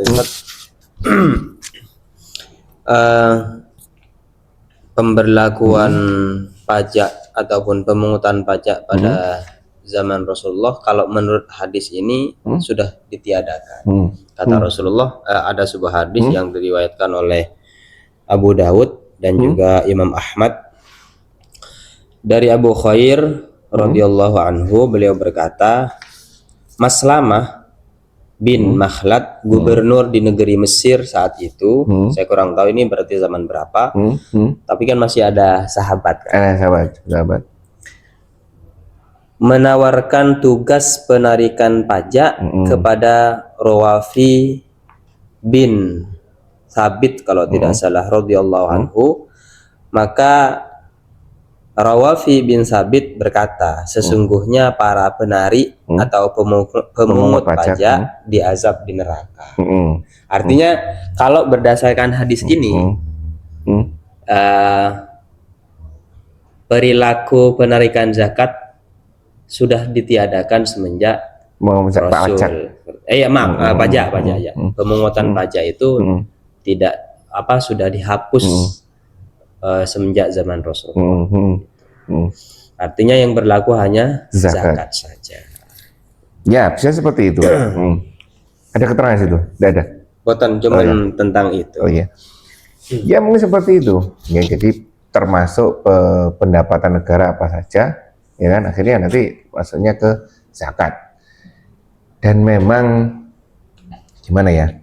pemberlakuan pajak ataupun pemungutan pajak pada zaman Rasulullah, kalau menurut hadis ini sudah ditiadakan. Kata Rasulullah, ada sebuah hadis yang diriwayatkan oleh Abu Dawud dan juga Imam Ahmad dari Abu Khair radhiyallahu anhu, beliau berkata, Maslamah bin Makhlad, gubernur di negeri Mesir saat itu, saya kurang tahu ini berarti zaman berapa, tapi kan masih ada sahabat kan? Sahabat. menawarkan tugas penarikan pajak kepada Rawafi bin Sabit kalau tidak salah radhiyallahu anhu. Maka Rawafi bin Sabit berkata, sesungguhnya para penari atau pemungut pajak diazab di neraka. Artinya kalau berdasarkan hadis ini, perilaku penarikan zakat sudah ditiadakan semenjak Rasul. Pajak ya. Pemungutan pajak itu tidak sudah dihapus semenjak zaman Rasul. Artinya yang berlaku hanya zakat saja. Ya, bisa seperti itu. Ada keterangan situ? Tidak ada. Boten cuman tentang itu. Oh iya. Ya mungkin seperti itu. Ya, jadi termasuk pendapatan negara apa saja, ya kan, akhirnya nanti masuknya ke zakat. Dan memang gimana ya?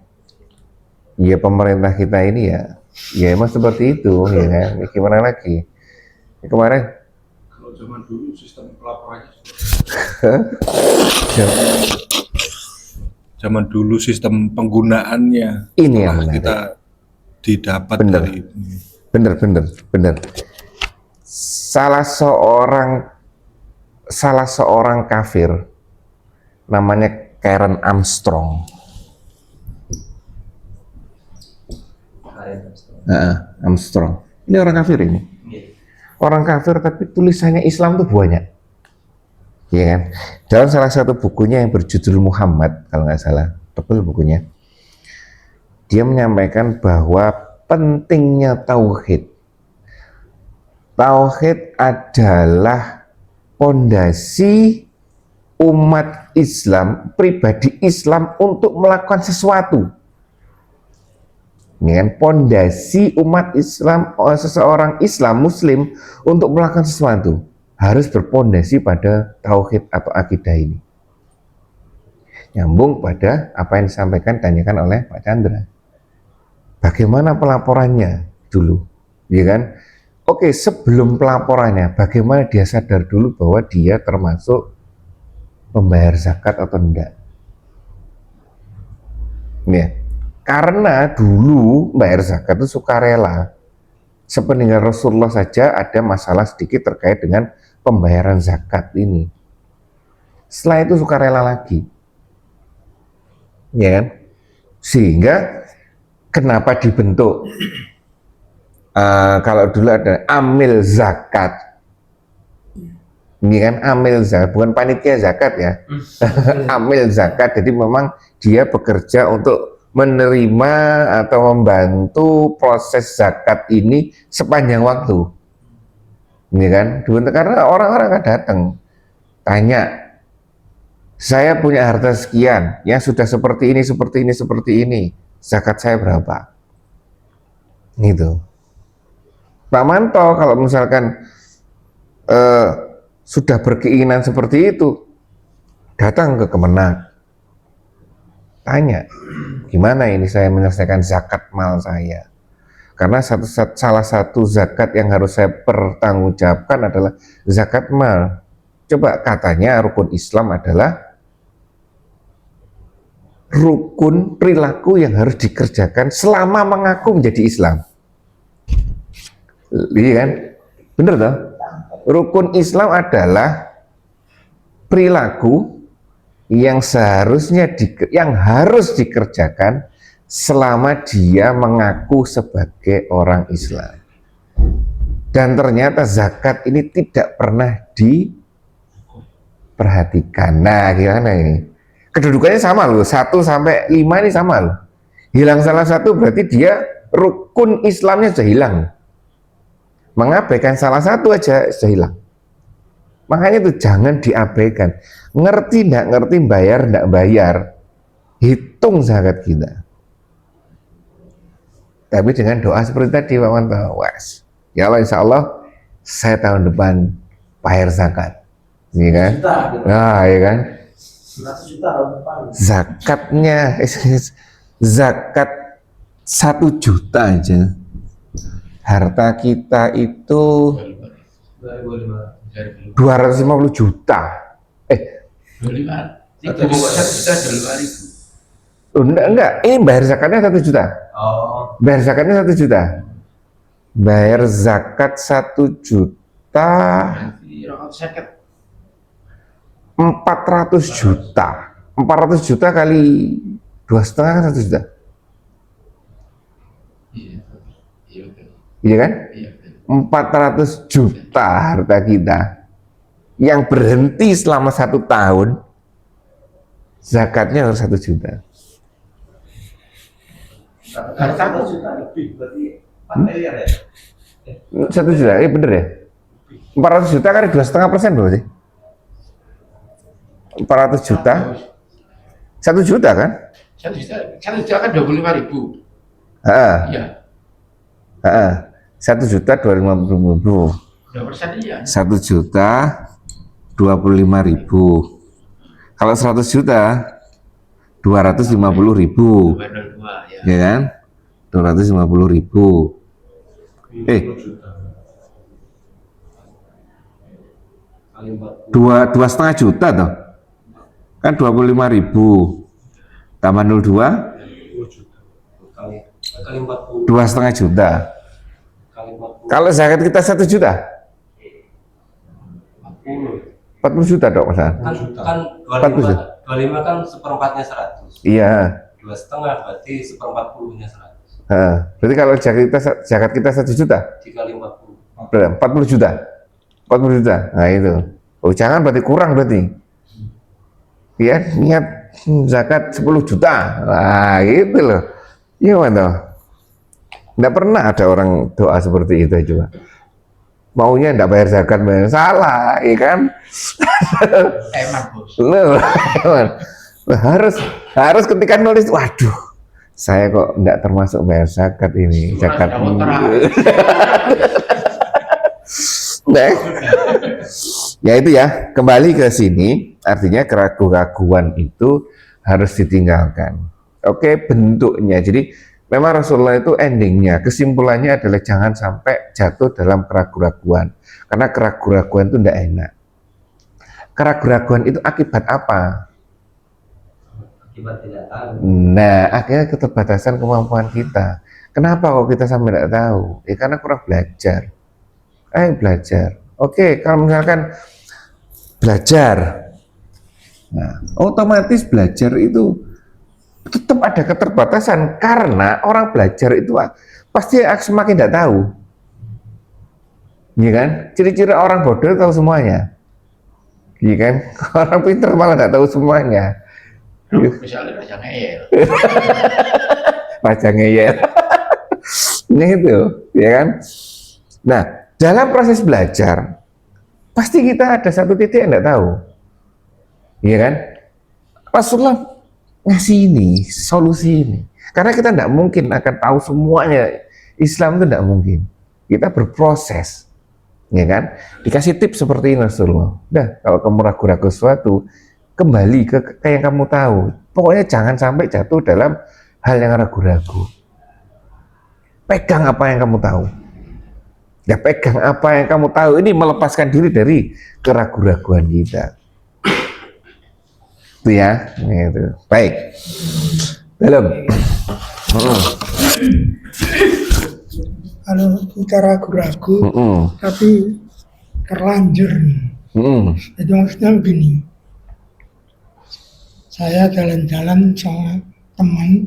Ya pemerintah kita ini ya emang seperti itu, ya kan. Ya, gimana lagi? Ya, kemarin Kalau zaman dulu sistem pelaporannya zaman dulu sistem penggunaannya ini yang menarik. Kita didapat Bener. dari ini. Bener. Salah seorang kafir namanya Karen Armstrong. Armstrong. Ini orang kafir ini. Orang kafir tapi tulisannya Islam tuh banyak. Ya kan? Dalam salah satu bukunya yang berjudul Muhammad, kalau nggak salah, tebel bukunya. Dia menyampaikan bahwa pentingnya tauhid. Tauhid adalah pondasi umat Islam, pribadi Islam untuk melakukan sesuatu. Ya kan? Pondasi umat Islam, seseorang Islam Muslim untuk melakukan sesuatu harus berpondasi pada tauhid atau akidah ini. Nyambung pada apa yang disampaikan, tanyakan oleh Pak Chandra. Bagaimana pelaporannya dulu, ya kan? Oke, sebelum pelaporannya, bagaimana dia sadar dulu bahwa dia termasuk membayar zakat atau enggak? Ya, karena dulu bayar zakat itu sukarela. Sepeninggal Rasulullah saja ada masalah sedikit terkait dengan pembayaran zakat ini. Setelah itu sukarela lagi, ya kan? Sehingga kenapa dibentuk? Kalau dulu ada amil zakat, ini kan amil zakat, bukan panitia zakat ya. Amil zakat, jadi memang dia bekerja untuk menerima atau membantu proses zakat ini sepanjang waktu. Ini kan, karena orang-orang akan datang tanya, saya punya harta sekian, ya sudah seperti ini, zakat saya berapa? Gitu. Pak Manto kalau misalkan sudah berkeinginan seperti itu, datang ke Kemenak, tanya, gimana ini saya menyelesaikan zakat mal saya? Karena salah satu zakat yang harus saya pertanggungjawabkan adalah zakat mal. Coba katanya rukun Islam adalah rukun perilaku yang harus dikerjakan selama mengaku menjadi Islam. Iya kan? Bener toh? Rukun Islam adalah perilaku yang harus dikerjakan selama dia mengaku sebagai orang Islam. Dan ternyata zakat ini tidak pernah diperhatikan. Nah, gimana ini? Kedudukannya sama loh, 1 sampai 5 ini sama loh. Hilang salah satu berarti dia rukun Islamnya sudah hilang. Mengabaikan salah satu aja sudah hilang. Makanya itu jangan diabaikan. Ngerti enggak ngerti, bayar enggak bayar, hitung zakat kita. Tapi dengan doa seperti tadi Pak Manto, ya Allah, insya Allah saya tahun depan bayar zakat, iya kan? Nah, iya kan? Zakatnya, zakat 1 juta aja. Harta kita itu 250 juta. 25.000 kok 1 juta 25.000. Enggak, ini bayar zakatnya 1 juta. Oh, Bayar zakatnya 1 juta. Bayar zakat 1 juta Nanti rokok seket. 400 juta. 400 juta kali 2,5 kan 1 juta. Iya. Iya betul. Iya kan? Iya betul. 400 juta harta kita yang berhenti selama 1 tahun, zakatnya harus 1 juta. Hartamu 1 juta, bener ya? 400 juta kali 2,5% berarti 400 juta 1 juta kan? 1 juta kan 25.000. Iya. 1 juta 250.000. 2% iya. 1 juta 25.000. Kalau 100 juta 250.000, 202 ya. ya kan? 250.000. 2,5 juta toh? Kan 25.000 tambah 02 kali 40 2,5 juta. kali 40 Kalau zakat kita 1 juta 40 juta dong Mas. kan 40 juta. 25 kan seperempatnya 100. Iya. 2,5 berarti seperempat puluhnya 100. Berarti kalau zakat kita 1 juta Dikali 40. berapa? 40 juta. 40 juta. Nah itu. Oh jangan berarti kurang berarti. Ya niat zakat 10 juta. Nah gitu loh. Gimana? Nggak pernah ada orang doa seperti itu juga. Maunya nggak bayar zakat, bayar salah, ya kan? Emang bos. Loh, harus ketika nulis, waduh, saya kok nggak termasuk bayar zakat ini, zakat. Nah, ya itu ya, kembali ke sini, artinya keraguan-keraguan itu harus ditinggalkan. Oke, bentuknya. Jadi memang Rasulullah itu endingnya, kesimpulannya adalah jangan sampai jatuh dalam keraguan-keraguan. Karena keraguan-keraguan itu tidak enak. Keraguan-keraguan itu akibat apa? Akibat tidak tahu. Nah, akhirnya keterbatasan kemampuan kita. Kenapa kok kita sampai tidak tahu? Ya karena kurang belajar. Ayo belajar. Oke, kalau misalkan belajar, nah, otomatis belajar itu tetap ada keterbatasan karena orang belajar itu pasti semakin tidak tahu, iya kan? Ciri-ciri orang bodoh tahu semuanya, iya kan? Orang pintar malah nggak tahu semuanya. Misalnya raja ngeyel. Raja ngeyel. Ini itu, ya kan? Nah, dalam proses belajar pasti kita ada satu titik yang nggak tahu, iya kan? Rasulullah ngasih ini, solusi ini. Karena kita tidak mungkin akan tahu semuanya. Islam itu tidak mungkin. Kita berproses, ya kan? Dikasih tips seperti ini Rasulullah. Udah, kalau kamu ragu-ragu sesuatu, kembali ke yang kamu tahu. Pokoknya jangan sampai jatuh dalam hal yang ragu-ragu. Pegang apa yang kamu tahu. Ya pegang apa yang kamu tahu. Ini melepaskan diri dari keraguan-raguan kita. Itu ya, gitu. Baik. Belum. Kalau kita ragu-ragu, tapi terlanjur. Jadi maksudnya begini, saya jalan-jalan sama teman,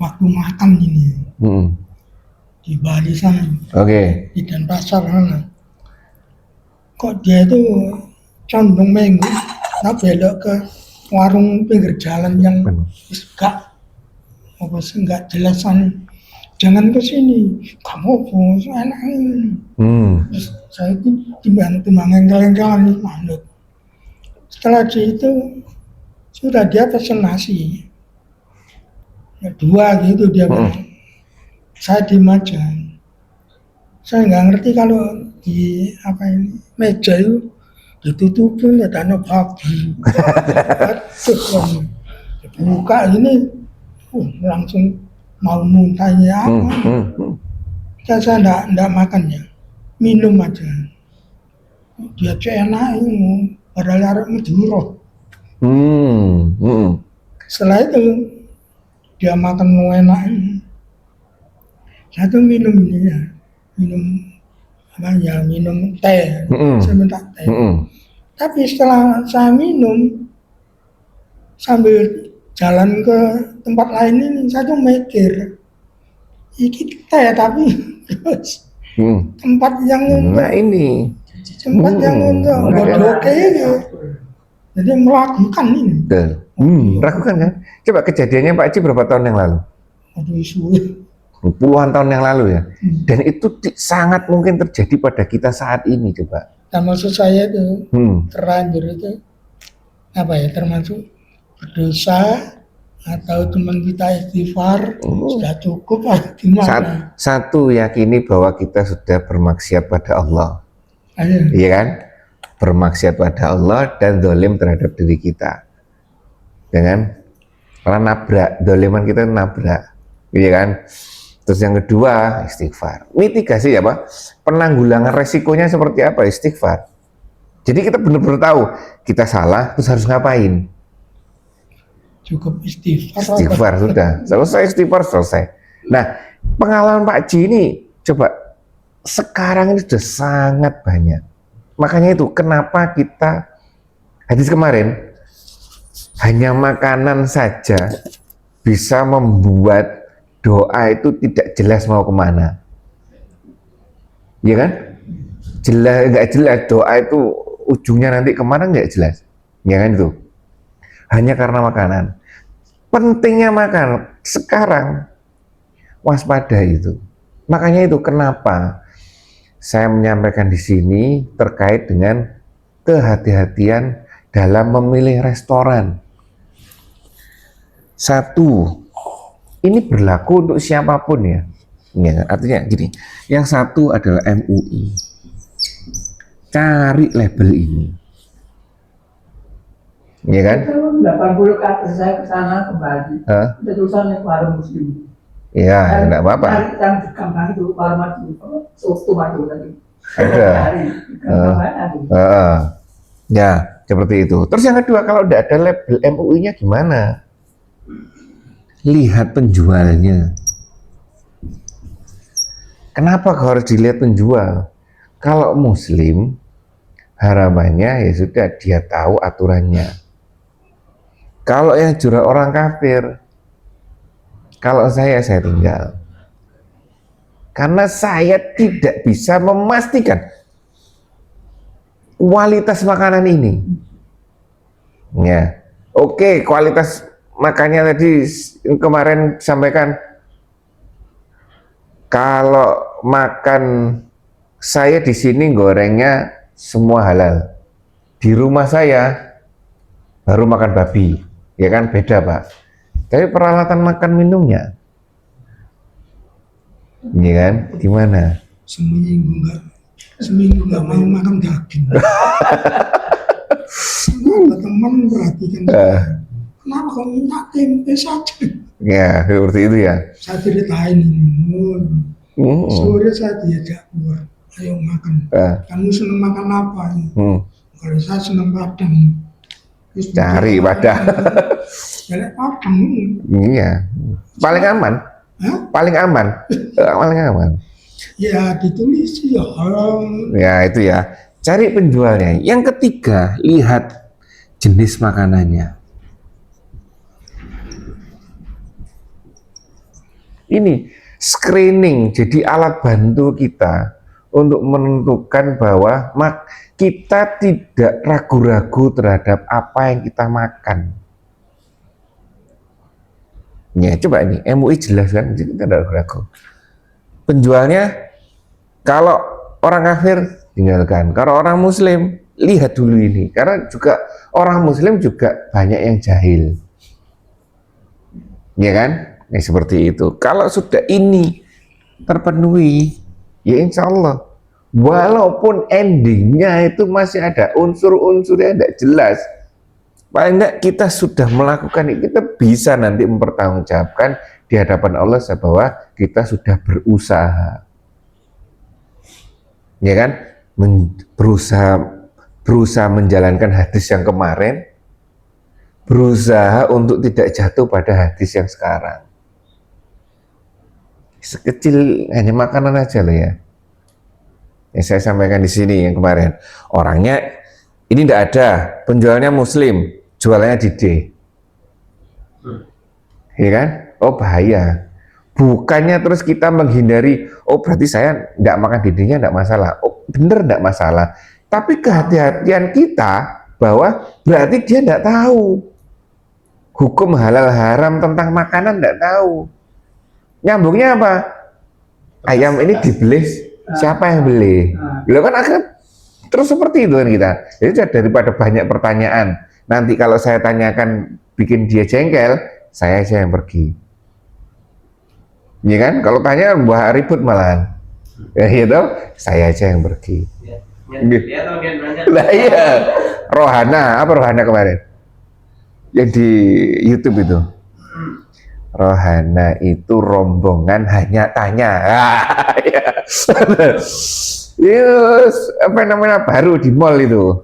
waktu makan ini, di Bali sana, di Denpasar sana. Kok dia itu condong minggu, nah belok ke warung pinggir jalan yang enggak jelasan. Jangan ke sini, kamu bos enak ini. Terus saya itu timbang engkel-engkelan manut. Setelah itu sudah dia pesen nasi, ya, 2 gitu dia bilang. Saya diem aja. Saya nggak ngerti kalau di apa ini meja itu ditutupin ya dana babi. Buka ini, langsung mau muntahnya apa? Saya enggak makan ya, minum aja. dia cek enak ini padahal arep Madura. Setelah itu dia makan mau enak ini. Saya tuh minum ini ya, minum apa ya, minum teh, saya minta teh. Tapi setelah saya minum sambil jalan ke tempat lain ini, saya tuh mikir, ini teh tapi terus tempat yang Nah ini untuk bodoh ini, jadi melakukan ini. betul. Ragukan kan? Coba kejadiannya Pak Haji berapa tahun yang lalu? Aduh isu. Puluhan tahun yang lalu ya. Dan itu sangat mungkin terjadi pada kita saat ini coba. Dan maksud saya itu terlanjur itu apa ya, termasuk berdosa atau teman kita istighfar sudah cukup atau gimana? Satu, yakini bahwa kita sudah bermaksiat pada Allah. Ayo. Iya kan? Bermaksiat pada Allah dan dolim terhadap diri kita. Ya kan? Karena nabrak, doliman kita nabrak. Iya kan? Terus yang kedua, istighfar. Mitigasi ya Pak, penanggulangan resikonya seperti apa? Istighfar. Jadi kita benar-benar tahu, kita salah, terus harus ngapain? Cukup istighfar. Istighfar sudah, selesai istighfar, selesai. Nah, pengalaman Pak Haji ini, coba, sekarang ini sudah sangat banyak. Makanya itu, kenapa kita, hadis kemarin, hanya makanan saja bisa membuat doa itu tidak jelas mau kemana, ya kan? Jelas nggak jelas doa itu ujungnya nanti kemana nggak jelas, ya kan itu? Hanya karena makanan. Pentingnya makan sekarang waspada itu. Makanya itu kenapa saya menyampaikan di sini terkait dengan kehati-hatian dalam memilih restoran. Satu, ini berlaku untuk siapapun ya. Ya, artinya gini, yang satu adalah MUI. Cari label ini. Ya kan? 80 ke atas saya ke sana kembali. Ada tulisannya warung muslim. Ya, enggak apa-apa. Yang di kampung itu warung muslim. Seutuh maju tadi. Ada. Ya, seperti itu. Terus yang kedua, kalau tidak ada label MUI-nya gimana? Lihat penjualnya. Kenapa harus dilihat penjual? Kalau muslim, harapannya ya sudah dia tahu aturannya. Kalau yang jual orang kafir, kalau saya tinggal. Karena saya tidak bisa memastikan kualitas makanan ini. Ya, oke, kualitas makanya tadi kemarin sampaikan, kalau makan saya di sini gorengnya semua halal, di rumah saya baru makan babi, ya kan beda Pak. Tapi peralatan makan minumnya, ya kan gimana? Seminggu nggak mau makan daging. Ada teman perhatikan. Kenapa kau minta tempe saja? Ya, seperti itu ya. Saya ceritain, sore saya diajak keluar, ayo makan. Kamu senang makan apa? Kalau saya senang padang. Cari padang. Balik padang. Iya, paling aman. Paling aman. Paling aman. Ya ditulis ya. Ya itu ya. Cari penjualnya. Yang ketiga, lihat jenis makanannya. Ini screening, jadi alat bantu kita untuk menentukan bahwa kita tidak ragu-ragu terhadap apa yang kita makan. Ya, coba ini MUI jelas kan, kita tidak ragu-ragu. Penjualnya, kalau orang kafir tinggalkan, kalau orang muslim lihat dulu ini, karena juga orang muslim juga banyak yang jahil, ya kan? Ya, seperti itu. Kalau sudah ini terpenuhi, ya insya Allah, walaupun endingnya itu masih ada unsur-unsur yang tidak jelas, paling tidak kita sudah melakukan itu, kita bisa nanti mempertanggungjawabkan di hadapan Allah bahwa kita sudah berusaha, ya kan? berusaha menjalankan hadis yang kemarin, berusaha untuk tidak jatuh pada hadis yang sekarang. Sekecil hanya makanan aja loh ya. Yang saya sampaikan di sini yang kemarin, orangnya ini tidak ada, penjualnya Muslim, jualannya di D, ya kan? Oh bahaya. Bukannya terus kita menghindari, oh berarti saya tidak makan di D-nya tidak masalah. Oh bener tidak masalah. Tapi kehati-hatian kita bahwa berarti dia tidak tahu hukum halal haram tentang makanan, tidak tahu. Nyambungnya apa? Ayam ini dibeli, siapa yang beli? Lo kan akan terus seperti itu kan kita. Jadi daripada banyak pertanyaan, nanti kalau saya tanyakan bikin dia jengkel, saya aja yang pergi. Iya kan? Kalau tanya buah ribut malahan. Ya gitu, saya aja yang pergi. Lah iya. Rohana, apa Rohana kemarin? Yang di YouTube itu. Rohana itu rombongan hanya tanya. Yes, apa namanya baru di mall itu.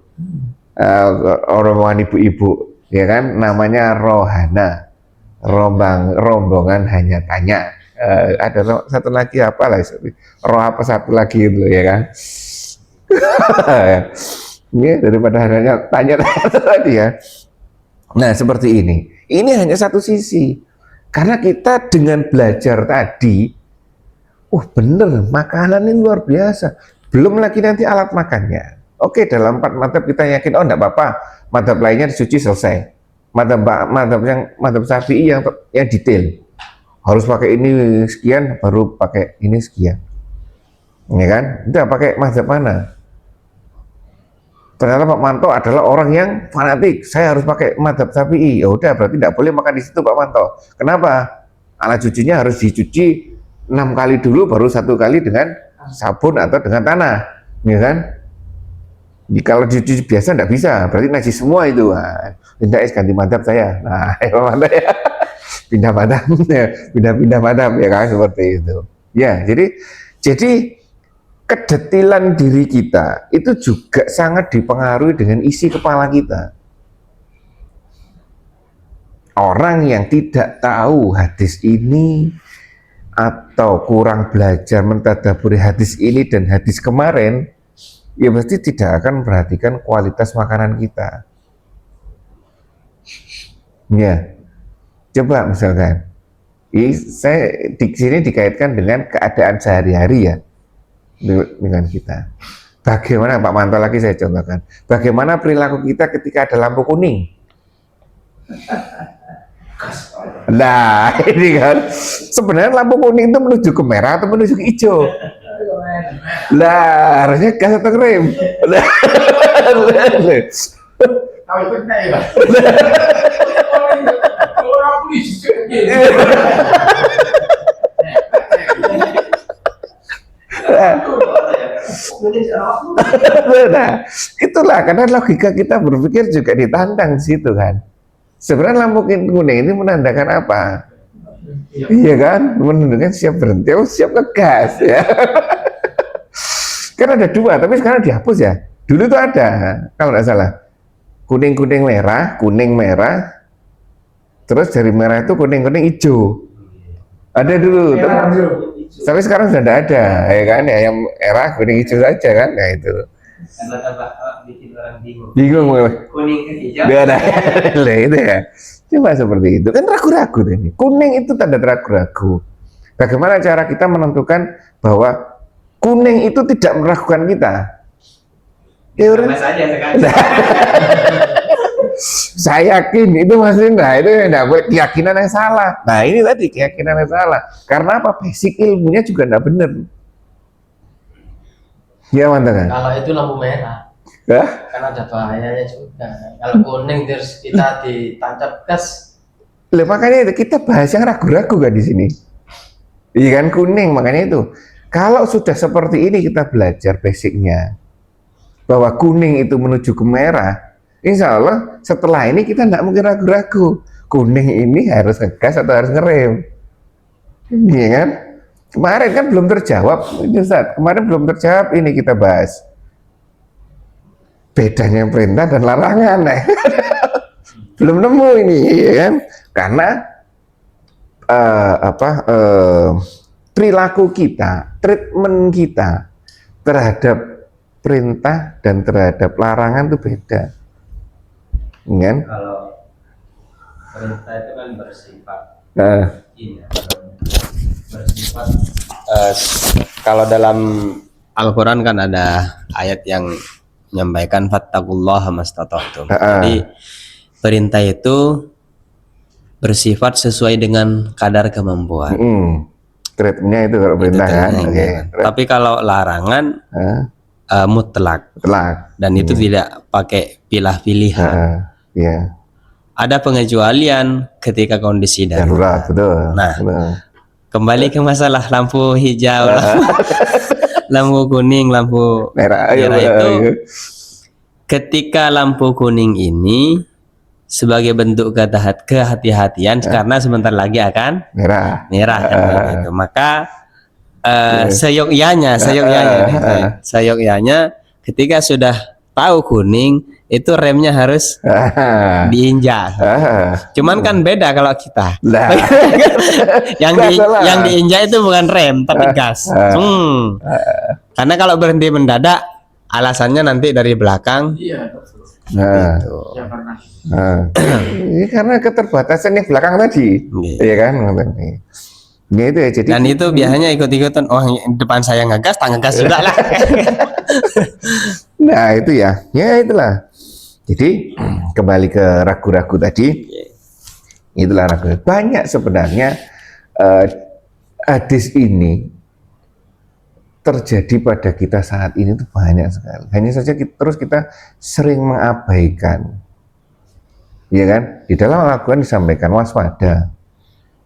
Rombongan ibu-ibu, ya kan? Namanya Rohana. Rombongan hanya tanya. Ada satu lagi apa lah, roh apa satu lagi itu ya kan? Ini daripada hanya tanya tadi ya. Nah seperti ini hanya satu sisi, karena kita dengan belajar tadi, bener makanan ini luar biasa. Belum lagi nanti alat makannya. Oke, dalam 4 madzhab kita yakin, enggak apa-apa, madzhab lainnya dicuci selesai. Madzhab Syafi'i yang detail. Harus pakai ini sekian, baru pakai ini sekian. Ya kan? Udah pakai mazhab mana? Ternyata Pak Manto adalah orang yang fanatik. Saya harus pakai mazhab Syafi'i. Ya udah, berarti tidak boleh makan di situ Pak Manto. Kenapa? Alat cucinya harus dicuci 6 kali dulu, baru 1 kali dengan sabun atau dengan tanah. Ya kan? Kalau dicuci biasa tidak bisa, berarti najis semua itu. Tidak, ganti mazhab saya. Nah, mana ya? Pindah madhab ya kan, seperti itu ya. Jadi kedetilan diri kita itu juga sangat dipengaruhi dengan isi kepala kita. Orang yang tidak tahu hadis ini atau kurang belajar mentadaburi hadis ini dan hadis kemarin, ya pasti tidak akan memperhatikan kualitas makanan kita ya. Coba misalkan, saya di sini dikaitkan dengan keadaan sehari-hari ya, dengan kita. Bagaimana Pak Manto lagi saya contohkan, bagaimana perilaku kita ketika ada lampu kuning. Nah ini kan, sebenarnya lampu kuning itu menuju ke merah atau menuju ke hijau? Lah harusnya gas atau rem. Nah, itulah karena logika kita berpikir juga ditantang di situ kan. Sebenarnya lampu kuning ini menandakan apa? Iya kan? Menunjukkan siap berhenti, siap ngegas ya. Kan ada 2, tapi sekarang dihapus ya. Dulu tuh ada, kalau nggak salah, kuning-kuning merah, kuning merah. Terus dari merah itu kuning-kuning hijau. Ada dulu, tapi sekarang sudah tidak ada, ya kan? Ya, yang merah, kuning, hijau saja kan? Ya itu. Karena tambah bikin orang bingung. Bingung, Kuning ke hijau. Gak ada, itu ya. Cuma seperti itu kan ragu-ragu ini. Kuning itu tanda ragu-ragu. Bagaimana cara kita menentukan bahwa kuning itu tidak meragukan kita? Ya udah. Saya yakin itu masih itu tidak boleh, keyakinan yang salah. Nah ini tadi keyakinan yang salah. Karena apa? Basic ilmunya juga tidak benar. Ya mantap kan? Kalau itu lampu merah, kan ada bahayanya juga. Kalau kuning terus kita ditancap gas. Makanya itu kita bahas yang ragu-ragu kan di sini. Iya kan kuning, makanya itu. Kalau sudah seperti ini kita belajar basicnya bahwa kuning itu menuju ke merah. Insya Allah setelah ini kita tidak mungkin ragu-ragu. Kuning ini harus ngegas atau harus ngerem. Iya kan? Kemarin kan belum terjawab, Ustaz. Kemarin belum terjawab, ini kita bahas. bedanya perintah dan larangan. Nah, belum nemu ini, ya kan? Karena perilaku kita, treatment kita terhadap perintah dan terhadap larangan itu beda, kan? Kalau perintah itu kan bersifat bersifat kalau dalam Al-Quran kan ada ayat yang menyampaikan fattaqullaha mastata'tum. Jadi perintah itu bersifat sesuai dengan kadar kemampuan. Treatmentnya itu kalau perintah kan. Tapi kalau larangan mutlak. Dan itu tidak pakai pilah-pilihan. Ada pengecualian ketika kondisi darurat. Betul. Nah, kembali ke masalah lampu hijau, lampu kuning, lampu merah itu. Ketika lampu kuning ini sebagai bentuk kehati-hatian karena sebentar lagi akan merah kan, gitu. Maka seyogyanya ketika sudah tahu kuning itu remnya harus diinjak. Cuman kan beda kalau kita. yang diinjak itu bukan rem tapi gas. Karena kalau berhenti mendadak alasannya nanti dari belakang. Iya. Ini karena keterbatasan yang belakang tadi, ya kan? Ya, itu ya, jadi. Dan itu biasanya ikut-ikutan. Oh, depan saya ngegas, tak ngegas juga lah. Nah itu ya itulah. Jadi kembali ke ragu-ragu tadi, itulah ragu. Banyak sebenarnya hadis ini terjadi pada kita saat ini itu banyak sekali. Hanya saja kita sering mengabaikan, ya kan? Di dalam Al-Quran disampaikan waspada.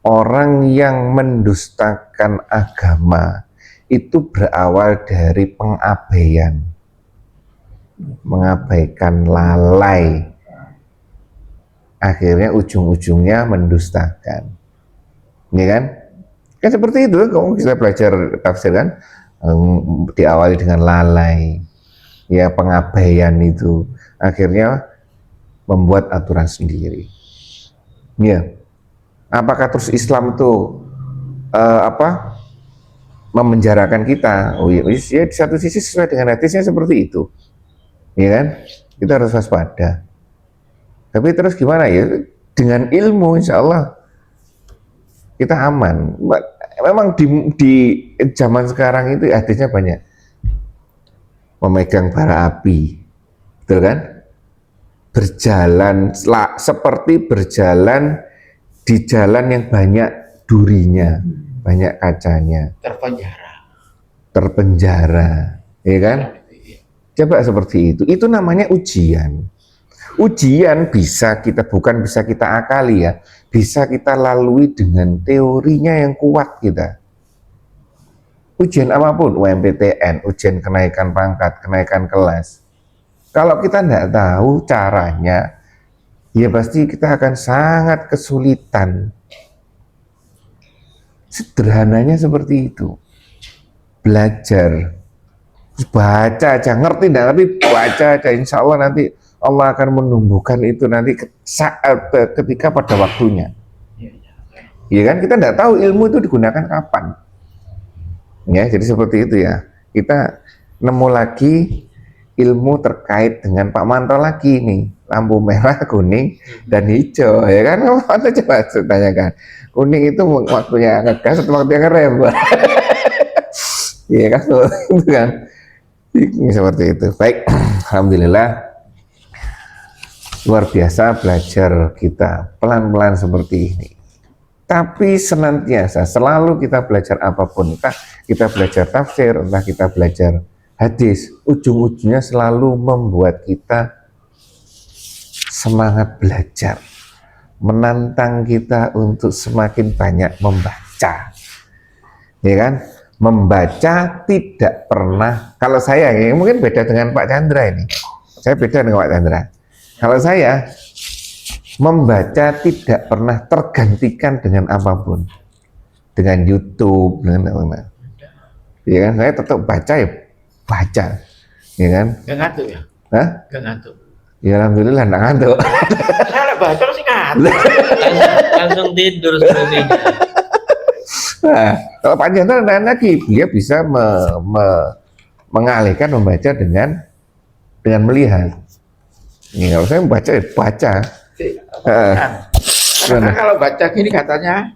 Orang yang mendustakan agama itu berawal dari pengabaian. Mengabaikan, lalai, akhirnya ujung-ujungnya mendustakan, ya kan? Kan seperti itu. Kamu bisa belajar tafsir kan, diawali dengan lalai, ya, pengabaian itu akhirnya membuat aturan sendiri. Ya, apakah terus Islam itu memenjarakan kita? Oh ya, di satu sisi sesuai dengan hadisnya seperti itu. Ya kan, kita harus waspada. Tapi terus gimana ya? Dengan ilmu, insya Allah kita aman. Memang di zaman sekarang itu hadisnya banyak. Memegang bara api, betul kan? Berjalan seperti berjalan di jalan yang banyak durinya, banyak kacanya. Terpenjara, ya kan? Coba seperti itu namanya ujian. Ujian bukan bisa kita akali ya, bisa kita lalui dengan teorinya yang kuat kita. Ujian apapun, UMPTN, ujian kenaikan pangkat, kenaikan kelas. Kalau kita tidak tahu caranya, ya pasti kita akan sangat kesulitan. Sederhananya seperti itu. Belajar. Baca aja, ngerti enggak, tapi baca aja, insya Allah nanti Allah akan menumbuhkan itu nanti saat ketika pada waktunya. Ya kan, kita enggak tahu ilmu itu digunakan kapan. Ya, jadi seperti itu ya. Kita nemu lagi ilmu terkait dengan Pak Manto lagi nih, lampu merah, kuning, dan hijau, ya kan? Manto coba tanyakan, kuning itu waktunya ngegas atau waktunya ngerem? Iya kan, itu kan. Ini seperti itu. Baik, alhamdulillah luar biasa belajar kita pelan-pelan seperti ini. Tapi senantiasa selalu kita belajar apapun, entah kita belajar tafsir, entah kita belajar hadis, ujung-ujungnya selalu membuat kita semangat belajar, menantang kita untuk semakin banyak membaca, ya kan? Membaca tidak pernah, kalau saya ya, mungkin beda dengan Pak Chandra ini, saya beda dengan Pak Chandra. Kalau saya membaca tidak pernah tergantikan dengan apapun, dengan YouTube, dengan apa, ya kan? Saya tetap baca ya baca, ya kan? Nggak ngantuk ya? Hah? Gak ngantuk. Ya alhamdulillah nggak ngantuk. Saya baca sih ngantuk. Langsung tidur sebenarnya. Nah, kalau Pak Janto lain lagi, dia bisa mengalihkan membaca dengan melihat. Ya, kalau saya membaca, ya baca. Karena kalau baca gini katanya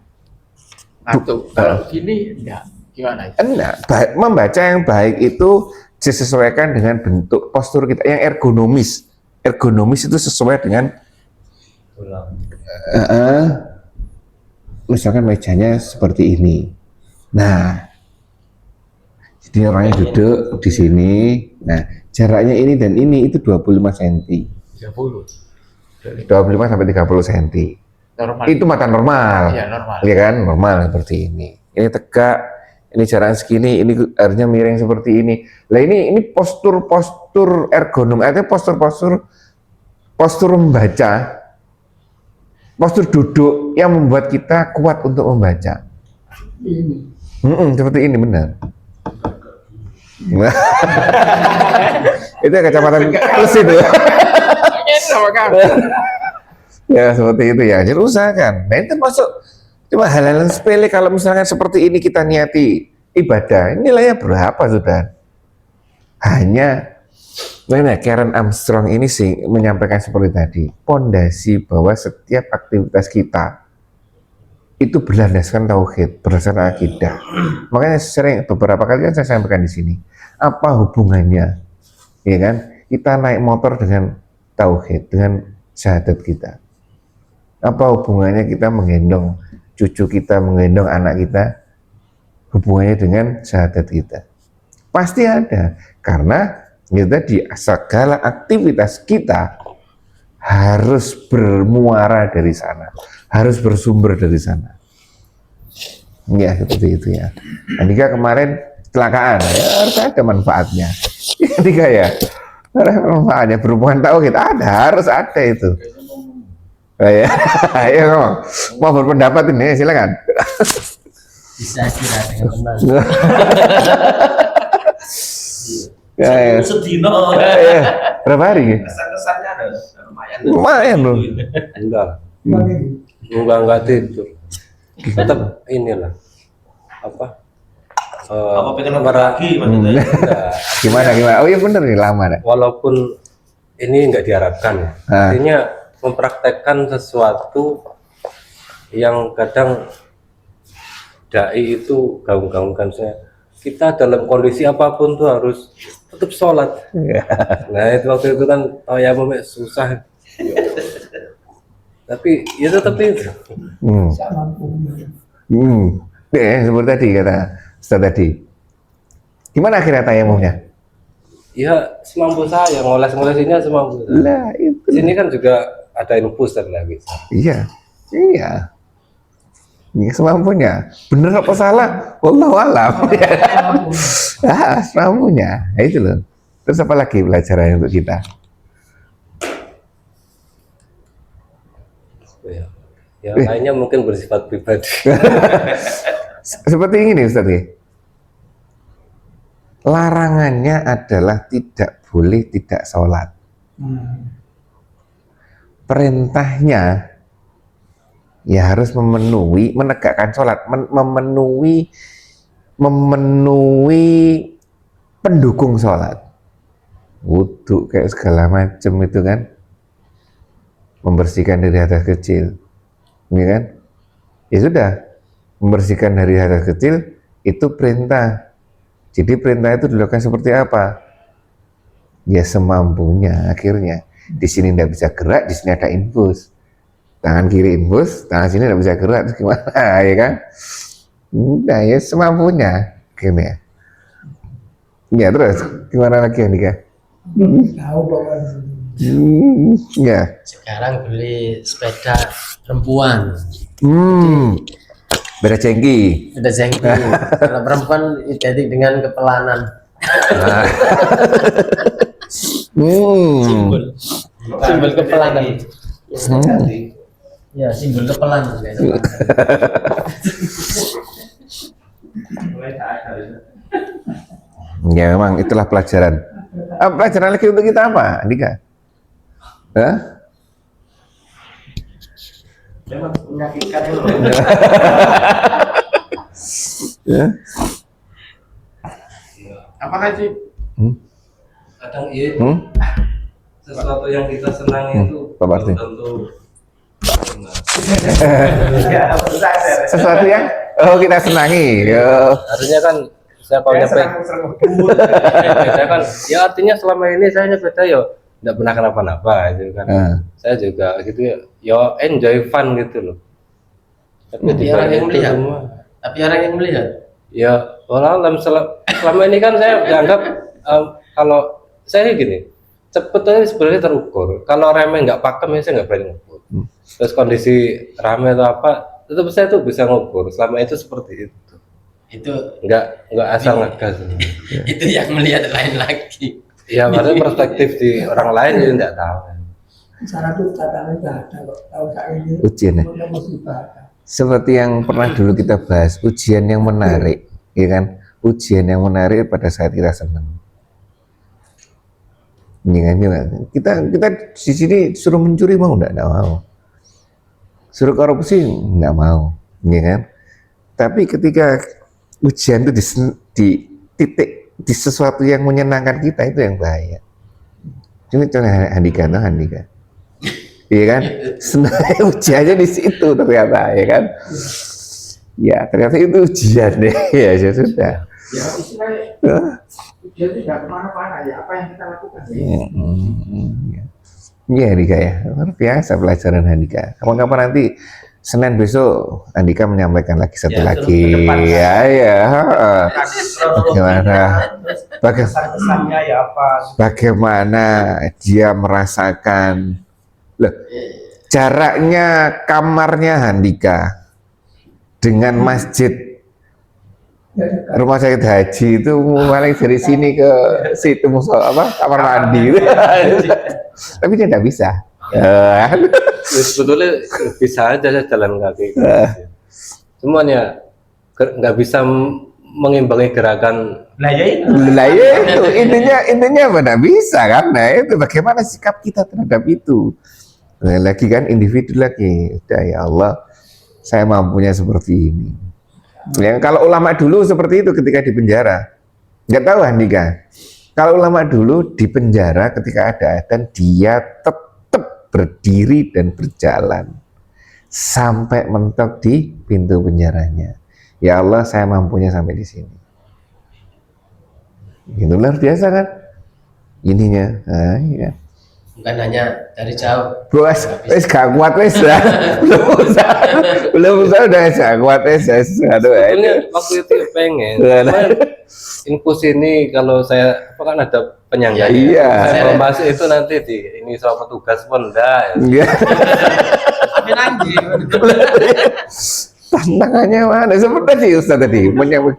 ngantuk. Kalau gini enggak. Gimana? Enggak, membaca yang baik itu disesuaikan dengan bentuk postur kita yang ergonomis. Ergonomis itu sesuai dengan misalkan mejanya seperti ini. Nah, jadi orangnya duduk di sini. Nah, jaraknya ini dan ini itu 25 cm. 30. 25 sampai 30 cm. Normal. Itu mata normal. Iya, normal. Iya kan? Normal seperti ini. Ini tegak, ini jarak segini, ini harusnya miring seperti ini. Lah ini postur ergonom, artinya postur membaca, postur duduk yang membuat kita kuat untuk membaca. Seperti ini benar. Itu kacamata plus itu. Ya seperti itu ya. Jadi usahakan. Nah itu masuk cuma hal-hal sepele. Kalau misalkan seperti ini kita niati ibadah, nilainya berapa sudah? Hanya Karen Armstrong ini sih menyampaikan seperti tadi, pondasi bahwa setiap aktivitas kita itu berlandaskan tauhid, berdasarkan akidah. Makanya beberapa kali kan saya sampaikan di sini, apa hubungannya, ya kan? Kita naik motor dengan tauhid, dengan syahadat kita. Apa hubungannya kita menggendong cucu kita, menggendong anak kita, hubungannya dengan syahadat kita? Pasti ada, karena kita di segala aktivitas kita harus bermuara dari sana, harus bersumber dari sana. Ya seperti itu ya. Andika kemarin kecelakaan, ya harus ada manfaatnya. Andika ya, ada manfaatnya berhubungan tauhid harus ada itu. Ya, ayo ngomong. Mau berpendapat ini silakan. Bisa kira dengan tenang. Ya. Sedino. Ya. Berapa hari? Kesan-kesannya ada lumayan. Lumayan loh. Enggak tidur. Tetap inilah apa pengen lagi maksudnya? Gimana? Oh iya bener nih lama deh. Walaupun ini enggak diharapkan ya. Artinya mempraktekkan sesuatu yang kadang dai itu gaung-gaungkan saya. Kita dalam kondisi apapun tuh harus tetap sholat. Nah itu waktu itu kan ya susah. Tapi ya tetap itu. Seperti tadi kata Ustaz tadi. Gimana akhirnya tayamumnya? Ya semampu saya, ngoles-ngolesinnya semampu saya. Lah itu. Sini kan juga ada infus dan lagi. Iya. Ini semampunya. Bener apa salah? Wallahu a'lam. Semampunya. Nah, itu loh. Terus apa lagi pelajaran untuk kita? Yang lainnya mungkin bersifat pribadi. Seperti ini Ustaz ya. Larangannya adalah tidak boleh tidak sholat. Perintahnya ya harus menegakkan sholat, memenuhi pendukung sholat. Wudhu kayak segala macam itu kan, membersihkan dari hadas kecil, ini kan? Ya sudah, membersihkan dari hadas kecil itu perintah. Jadi perintah itu dilakukan seperti apa? Ya semampunya akhirnya. Di sini tidak bisa gerak, di sini ada infus. Tangan kiri infus, tangan sini tidak bisa gerak, terus gimana? Ya kan? Nah ya semampunya, akhirnya. Ya terus gimana lagi Andika? Tahu bahwa Ya. Sekarang beli sepeda perempuan. Beda jengki. Udah jengki. Kalau perempuan identik dengan kepelanan. Simbol kepelanan. Ya, simbol kepelanan. Ya memang itulah pelajaran Pelajaran lagi untuk kita apa, Andika? Hah? Memang menyakitkan itu. Ya. Apa lagi? Kadang iya sesuatu yang kita senangi itu Pak Martin. belum tentu Sesuatu yang kita senangi. Yo. artinya kan saya kalau nyepeda saya kan ya artinya selama ini saya nyepeda ya tidak pernah kenapa-napa gitu kan. Saya juga gitu ya enjoy fun gitu loh. Tapi Tapi orang yang melihat, tapi orang yang melihat, ya walau selama ini kan saya dianggap kalau saya gini cepet aja sebenarnya terukur. Kalau remnya nggak pakem ya saya nggak berani ngukur. Terus kondisi rame atau apa tetap saya tuh bisa ngukur. Selama itu seperti itu nggak asal ngegas. itu yang melihat lain lagi. Ya maksudnya perspektif di orang lain juga nggak tahu. Cara itu tatanan nggak ada kok. Tahu saya ini. Ujian ya? Musibah. Seperti yang pernah dulu kita bahas, ujian yang menarik, ya kan? Ujian yang menarik pada saat kita senang. Kita di sini suruh mencuri mau nggak mau, suruh korupsi nggak mau, ya kan? Tapi ketika ujian itu di sesuatu yang menyenangkan kita itu yang bahaya. Cuma contoh Handika, iya kan? Sebenarnya ujiannya di situ ternyata, ya kan? Ya ternyata itu ujian deh, ya sudah. Ya istilahnya dia tidak kemana-mana ya, apa yang kita lakukan ya. Iya Andika ya, luar biasa pelajaran Andika. Kapan-kapan nanti Senin besok Andika menyampaikan lagi satu lagi. Bagaimana ya apa? Bagaimana dia merasakan jaraknya kamarnya Handika dengan masjid rumah sakit haji itu paling dari sini ke situ kamar mandi. Tapi dia tidak bisa. Sebetulnya bisa aja saya jalan kaki. Semuanya nggak bisa mengimbangi gerakan. Lah ya itu intinya apa? Nggak bisa kan? Nah itu bagaimana sikap kita terhadap itu. Nah, lagi kan individu lagi. Udah ya Allah, saya mampunya seperti ini. Yang kalau ulama dulu seperti itu ketika di penjara, nggak tahu Handika. Kalau ulama dulu di penjara ketika ada adzan dia tetap berdiri dan berjalan sampai mentok di pintu penjaranya. Ya Allah, saya mampunya sampai di sini. Itu luar biasa kan? Ininya, ya. Bukan hanya dari jauh. Bos, gak kuat wes lah. Belum usah udah gak kuat wes. Sebetulnya waktu itu pengen. Infus ini kalau saya kan ada penyangganya. Iya. Saya masuk itu nanti ini soal petugas pun enggak. Iya. Tapi nanti. Tantangannya mana? Seperti sih Ustaz tadi menyambut.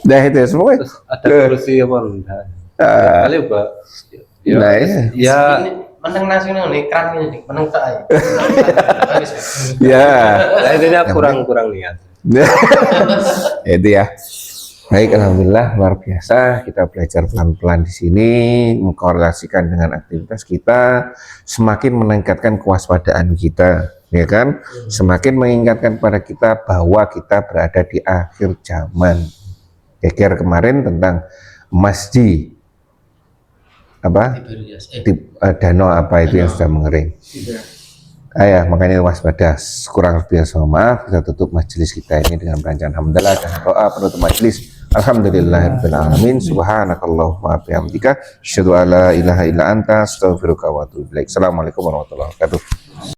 Nah itu semua. Ada kursi apa enggak? Kali Pak. Ya. Menang nasional nih, keren ini, menang tak. Ya. Nah, intinya kurang niat. Itu ya. Baik, alhamdulillah luar biasa. Kita belajar pelan-pelan di sini, mengkorelasikan dengan aktivitas kita, semakin meningkatkan kewaspadaan kita, ya kan? Semakin mengingatkan pada kita bahwa kita berada di akhir zaman. Geger kemarin tentang masjid apa? Danau apa itu yang sudah mengering. Ya, makanya waspada. Kurang lebih maaf, kita tutup majelis kita ini dengan bacaan hamdalah dan doa penutup majelis. Alhamdulillahirabbil alamin. Subhanakallahumma wa bihamdika asyhadu an la ilaha illa anta astaghfiruka wa atubu ilaik. Assalamualaikum warahmatullahi wabarakatuh.